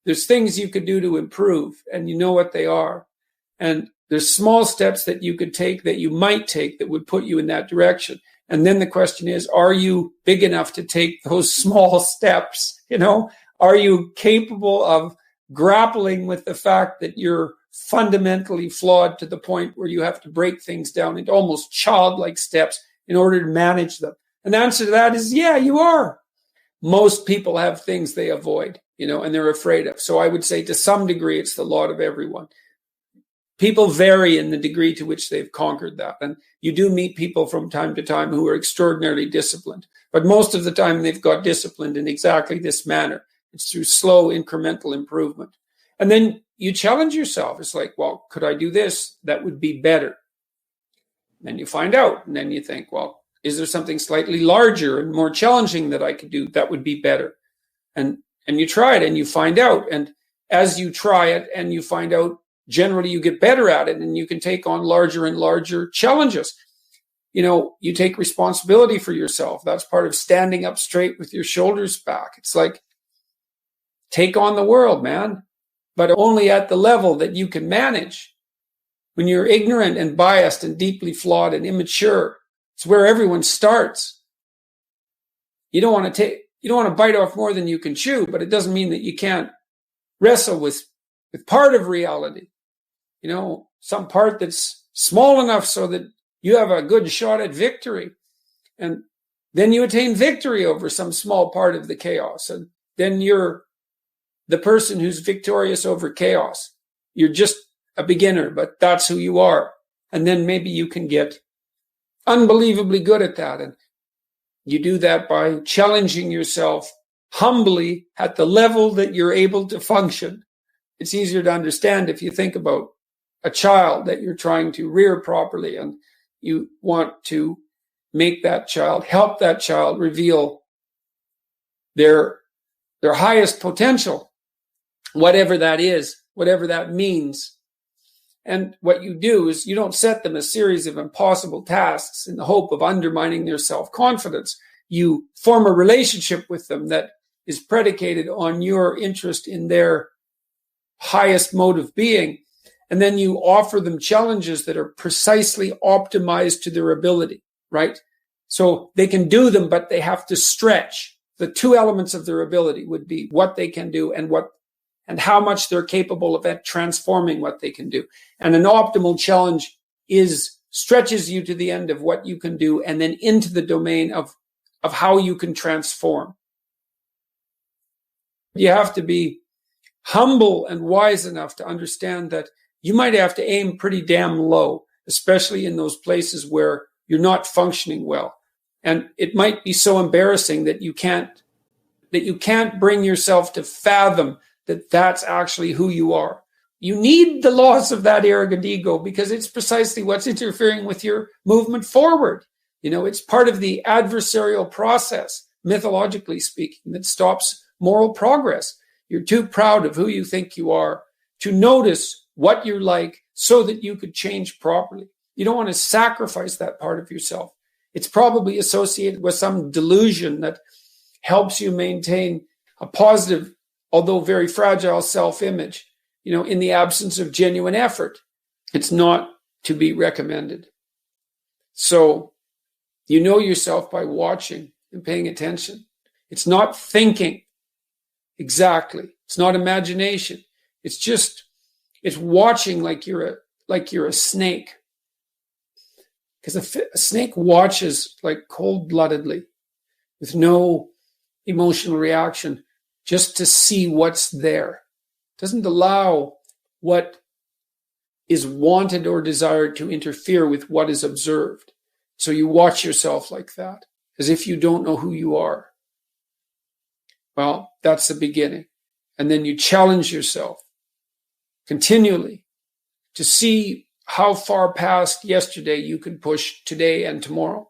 There's things you could do to improve, and you know what they are. And there's small steps that you could take, that you might take, that would put you in that direction. And then the question is, are you big enough to take those small steps? Are you capable of grappling with the fact that you're fundamentally flawed to the point where you have to break things down into almost childlike steps in order to manage them? And the answer to that is, yeah, you are. Most people have things they avoid, and they're afraid of. So I would say, to some degree, it's the lot of everyone. People vary in the degree to which they've conquered that. And you do meet people from time to time who are extraordinarily disciplined. But most of the time, they've got disciplined in exactly this manner. It's through slow, incremental improvement. And then you challenge yourself. It's like, could I do this? That would be better. And then you find out. And then you think, is there something slightly larger and more challenging that I could do that would be better? And you try it and you find out. And as you try it and you find out, generally you get better at it, and you can take on larger and larger challenges. You take responsibility for yourself. That's part of standing up straight with your shoulders back. It's like, take on the world, man, but only at the level that you can manage. When you're ignorant and biased and deeply flawed and immature, it's where everyone starts. You don't want to bite off more than you can chew, but it doesn't mean that you can't wrestle with part of reality. Some part that's small enough so that you have a good shot at victory. And then you attain victory over some small part of the chaos. And then you're the person who's victorious over chaos. You're just a beginner, but that's who you are. And then maybe you can get unbelievably good at that. And you do that by challenging yourself humbly at the level that you're able to function. It's easier to understand if you think about a child that you're trying to rear properly, and you want to make that child, help that child reveal their highest potential, whatever that is, whatever that means. And what you do is you don't set them a series of impossible tasks in the hope of undermining their self-confidence. You form a relationship with them that is predicated on your interest in their highest mode of being. And then you offer them challenges that are precisely optimized to their ability, right? So they can do them, but they have to stretch. The two elements of their ability would be what they can do and how much they're capable of transforming what they can do. And an optimal challenge stretches you to the end of what you can do and then into the domain of how you can transform. You have to be humble and wise enough to understand that you might have to aim pretty damn low, especially in those places where you're not functioning well. And it might be so embarrassing that you can't bring yourself to fathom that that's actually who you are. You need the loss of that arrogant ego because it's precisely what's interfering with your movement forward. It's part of the adversarial process, mythologically speaking, that stops moral progress. You're too proud of who you think you are to notice what you're like so that you could change properly. You don't want to sacrifice that part of yourself. It's probably associated with some delusion that helps you maintain a positive, although very fragile self-image, in the absence of genuine effort. It's not to be recommended. So you know yourself by watching and paying attention. It's not thinking exactly. It's not imagination. It's watching like you're a snake. Because a snake watches like cold-bloodedly with no emotional reaction just to see what's there. It doesn't allow what is wanted or desired to interfere with what is observed. So you watch yourself like that, as if you don't know who you are. Well, that's the beginning. And then you challenge yourself continually to see how far past yesterday you can push today and tomorrow,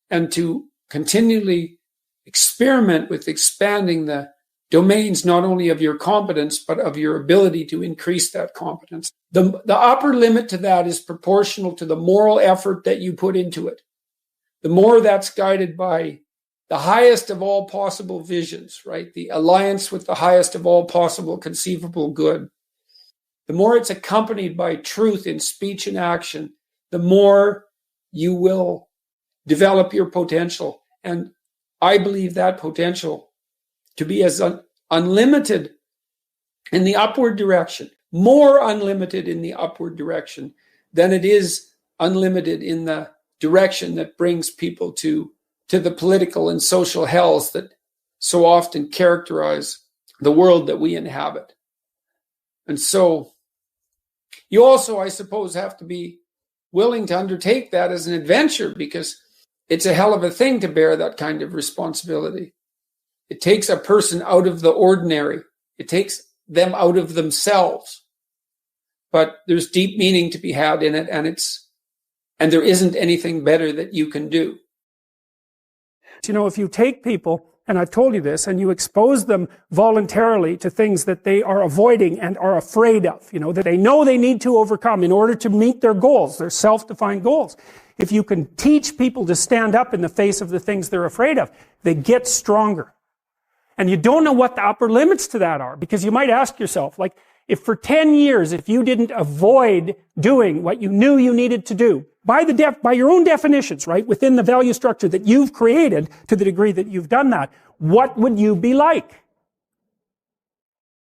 and to continually experiment with expanding the domains not only of your competence, but of your ability to increase that competence. The upper limit to that is proportional to the moral effort that you put into it. The more that's guided by the highest of all possible visions, right? The alliance with the highest of all possible conceivable good. The more it's accompanied by truth in speech and action, the more you will develop your potential. And I believe that potential to be as unlimited in the upward direction, more unlimited in the upward direction than it is unlimited in the direction that brings people to the political and social hells that so often characterize the world that we inhabit. And so you also, I suppose, have to be willing to undertake that as an adventure, because it's a hell of a thing to bear that kind of responsibility. It takes a person out of the ordinary. It takes them out of themselves. But there's deep meaning to be had in it, and there isn't anything better that you can do. You know, if you take people, and I've told you this, and you expose them voluntarily to things that they are avoiding and are afraid of, you know, that they know they need to overcome in order to meet their goals, their self-defined goals. If you can teach people to stand up in the face of the things they're afraid of, they get stronger. And you don't know what the upper limits to that are, because you might ask yourself, like, if for 10 years, if you didn't avoid doing what you knew you needed to do, by your own definitions, right, within the value structure that you've created to the degree that you've done that, what would you be like?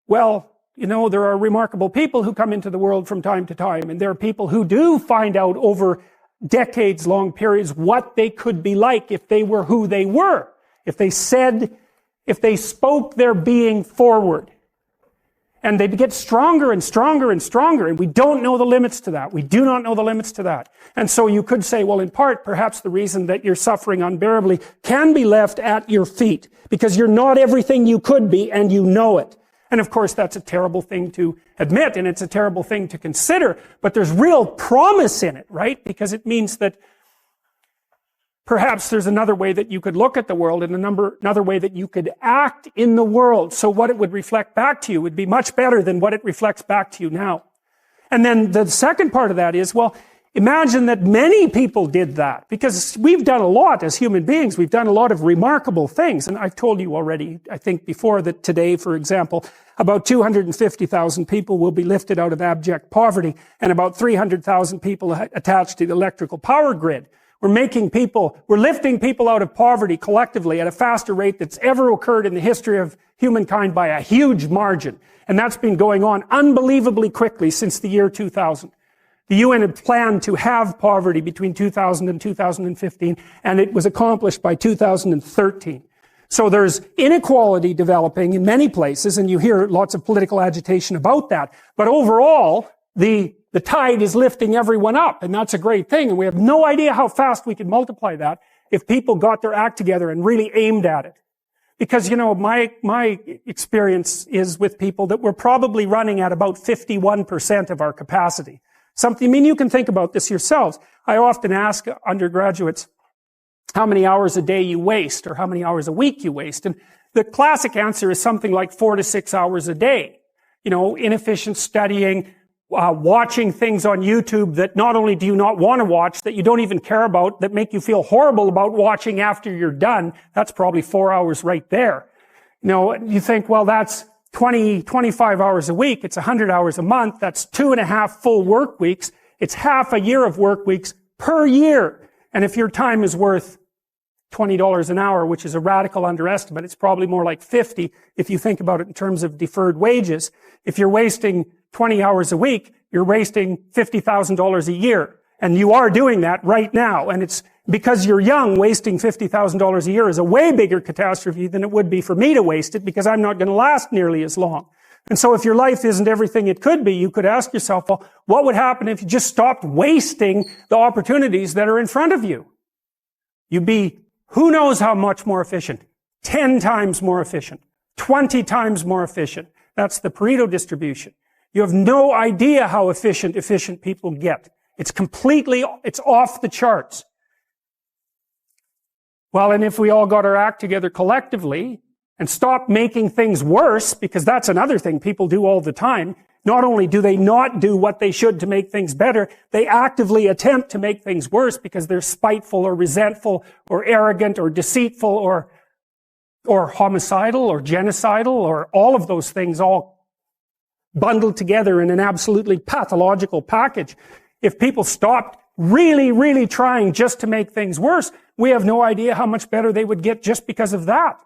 Well, you know, there are remarkable people who come into the world from time to time, and there are people who do find out over decades-long periods what they could be like if they were who they were, if they spoke their being forward. And they get stronger and stronger and stronger, and we don't know the limits to that. We do not know the limits to that. And so you could say, well, in part, perhaps the reason that you're suffering unbearably can be left at your feet, because you're not everything you could be, and you know it. And of course, that's a terrible thing to admit, and it's a terrible thing to consider, but there's real promise in it, right? Because it means that perhaps there's another way that you could look at the world, and another way that you could act in the world. So what it would reflect back to you would be much better than what it reflects back to you now. And then the second part of that is, well, imagine that many people did that, because we've done a lot as human beings. We've done a lot of remarkable things. And I've told you already, I think before, that today, for example, about 250,000 people will be lifted out of abject poverty, and about 300,000 people attached to the electrical power grid. We're lifting people out of poverty collectively at a faster rate that's ever occurred in the history of humankind by a huge margin. And that's been going on unbelievably quickly since the year 2000. The UN had planned to have poverty between 2000 and 2015, and it was accomplished by 2013. So there's inequality developing in many places, and you hear lots of political agitation about that. But overall, the tide is lifting everyone up, and that's a great thing. And we have no idea how fast we could multiply that if people got their act together and really aimed at it. Because, you know, my experience is with people that we're probably running at about 51% of our capacity. I mean, you can think about this yourselves. I often ask undergraduates how many hours a day you waste, or how many hours a week you waste. And the classic answer is something like 4 to 6 hours a day. You know, inefficient studying, watching things on YouTube that not only do you not want to watch, that you don't even care about, that make you feel horrible about watching after you're done. That's probably 4 hours right there. You know, you think, well, that's 25 hours a week. It's 100 hours a month. That's 2.5 full work weeks. It's half a year of work weeks per year. And if your time is worth $20 an hour, which is a radical underestimate, it's probably more like 50 if you think about it in terms of deferred wages. If you're wasting 20 hours a week, you're wasting $50,000 a year. And you are doing that right now. And it's because you're young, wasting $50,000 a year is a way bigger catastrophe than it would be for me to waste it, because I'm not going to last nearly as long. And so if your life isn't everything it could be, you could ask yourself, well, what would happen if you just stopped wasting the opportunities that are in front of you? You'd be who knows how much more efficient? 10 times more efficient. 20 times more efficient. That's the Pareto distribution. You have no idea how efficient people get. It's off the charts. Well, and if we all got our act together collectively and stopped making things worse, because that's another thing people do all the time, not only do they not do what they should to make things better, they actively attempt to make things worse because they're spiteful or resentful or arrogant or deceitful or homicidal or genocidal or all of those things all bundled together in an absolutely pathological package. If people stopped really, really trying just to make things worse, we have no idea how much better they would get just because of that.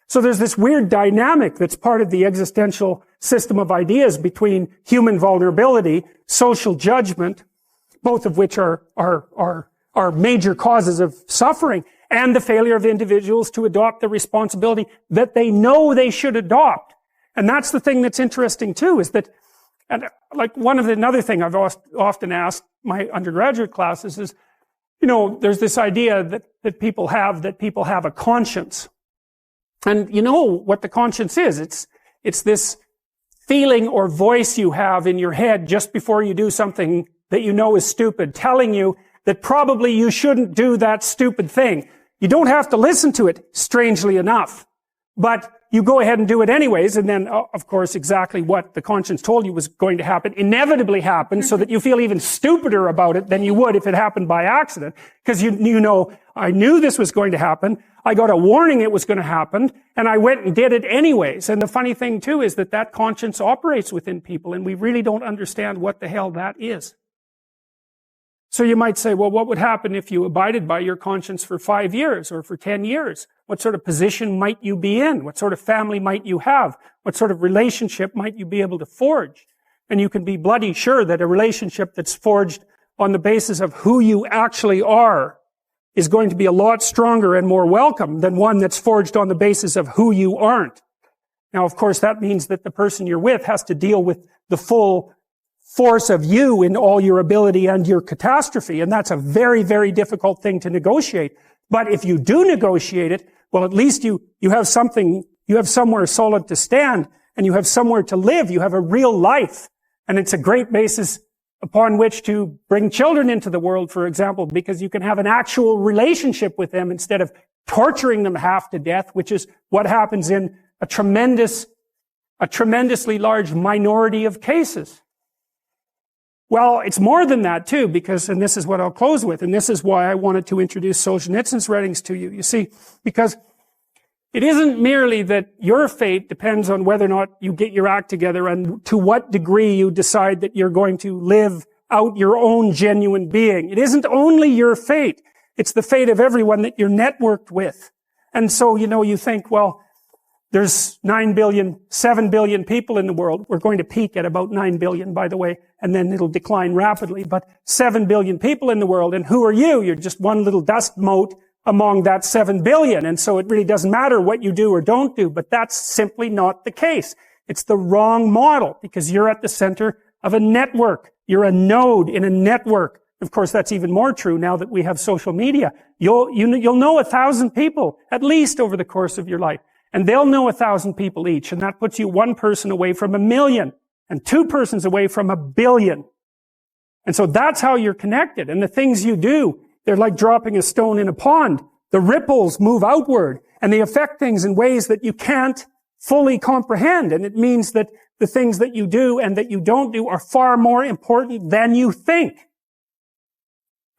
So there's this weird dynamic that's part of the existential system of ideas between human vulnerability, social judgment, both of which are major causes of suffering, and the failure of individuals to adopt the responsibility that they know they should adopt. And that's the thing that's interesting too, is that, and like another thing I've often asked my undergraduate classes is, there's this idea that people have a conscience. And you know what the conscience is. It's this feeling or voice you have in your head just before you do something that you know is stupid, telling you that probably you shouldn't do that stupid thing. You don't have to listen to it, strangely enough. But you go ahead and do it anyways, and then, of course, exactly what the conscience told you was going to happen inevitably happens, so that you feel even stupider about it than you would if it happened by accident. Because you know, I knew this was going to happen, I got a warning it was going to happen, and I went and did it anyways. And the funny thing, too, is that conscience operates within people, and we really don't understand what the hell that is. So you might say, well, what would happen if you abided by your conscience for 5 years or for 10 years? What sort of position might you be in? What sort of family might you have? What sort of relationship might you be able to forge? And you can be bloody sure that a relationship that's forged on the basis of who you actually are is going to be a lot stronger and more welcome than one that's forged on the basis of who you aren't. Now, of course, that means that the person you're with has to deal with the full force of you in all your ability and your catastrophe. And that's a very, very difficult thing to negotiate. But if you do negotiate it, well, at least you have something, you have somewhere solid to stand, and you have somewhere to live. You have a real life. And it's a great basis upon which to bring children into the world, for example, because you can have an actual relationship with them instead of torturing them half to death, which is what happens in a tremendously large minority of cases. Well, it's more than that too, because, and this is what I'll close with, and this is why I wanted to introduce Solzhenitsyn's writings to you. You see, because it isn't merely that your fate depends on whether or not you get your act together and to what degree you decide that you're going to live out your own genuine being. It isn't only your fate. It's the fate of everyone that you're networked with. And so, you think, well, there's 7 billion people in the world. We're going to peak at about 9 billion, by the way, and then it'll decline rapidly. But 7 billion people in the world, and who are you? You're just one little dust mote among that 7 billion. And so it really doesn't matter what you do or don't do, but that's simply not the case. It's the wrong model, because you're at the center of a network. You're a node in a network. Of course, that's even more true now that we have social media. You'll know 1,000 people, at least over the course of your life. And they'll know 1,000 people each, and that puts you one person away from 1 million, and 2 persons away from 1 billion. And so that's how you're connected. And the things you do, they're like dropping a stone in a pond. The ripples move outward, and they affect things in ways that you can't fully comprehend. And it means that the things that you do and that you don't do are far more important than you think.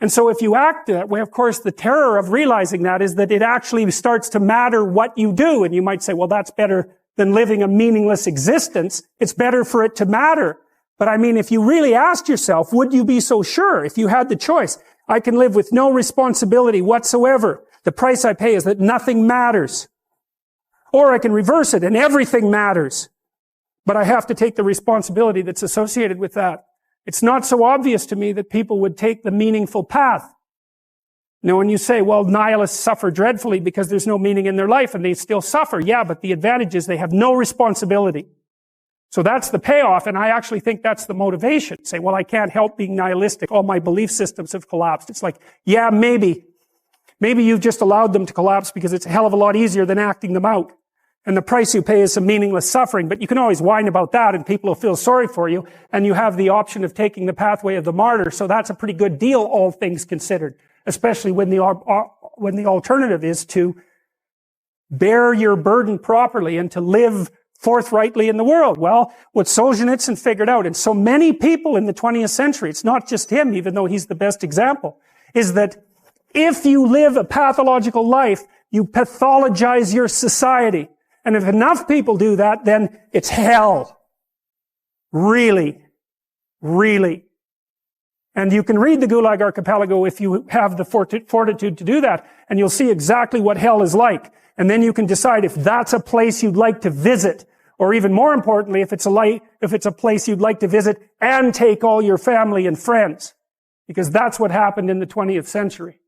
And so if you act that way, of course, the terror of realizing that is that it actually starts to matter what you do. And you might say, well, that's better than living a meaningless existence. It's better for it to matter. But I mean, if you really asked yourself, would you be so sure if you had the choice? I can live with no responsibility whatsoever. The price I pay is that nothing matters. Or I can reverse it and everything matters. But I have to take the responsibility that's associated with that. It's not so obvious to me that people would take the meaningful path. Now, when you say, well, nihilists suffer dreadfully because there's no meaning in their life and they still suffer. Yeah, but the advantage is they have no responsibility. So that's the payoff, and I actually think that's the motivation. Say, well, I can't help being nihilistic. All my belief systems have collapsed. It's like, yeah, maybe. Maybe you've just allowed them to collapse because it's a hell of a lot easier than acting them out. And the price you pay is some meaningless suffering, but you can always whine about that and people will feel sorry for you, and you have the option of taking the pathway of the martyr, so that's a pretty good deal, all things considered. Especially when the alternative is to bear your burden properly and to live forthrightly in the world. Well, what Solzhenitsyn figured out, and so many people in the 20th century, it's not just him, even though he's the best example, is that if you live a pathological life, you pathologize your society. And if enough people do that, then it's hell. Really. Really. And you can read the Gulag Archipelago if you have the fortitude to do that, and you'll see exactly what hell is like. And then you can decide if that's a place you'd like to visit, or even more importantly, if it's a place you'd like to visit and take all your family and friends. Because that's what happened in the 20th century.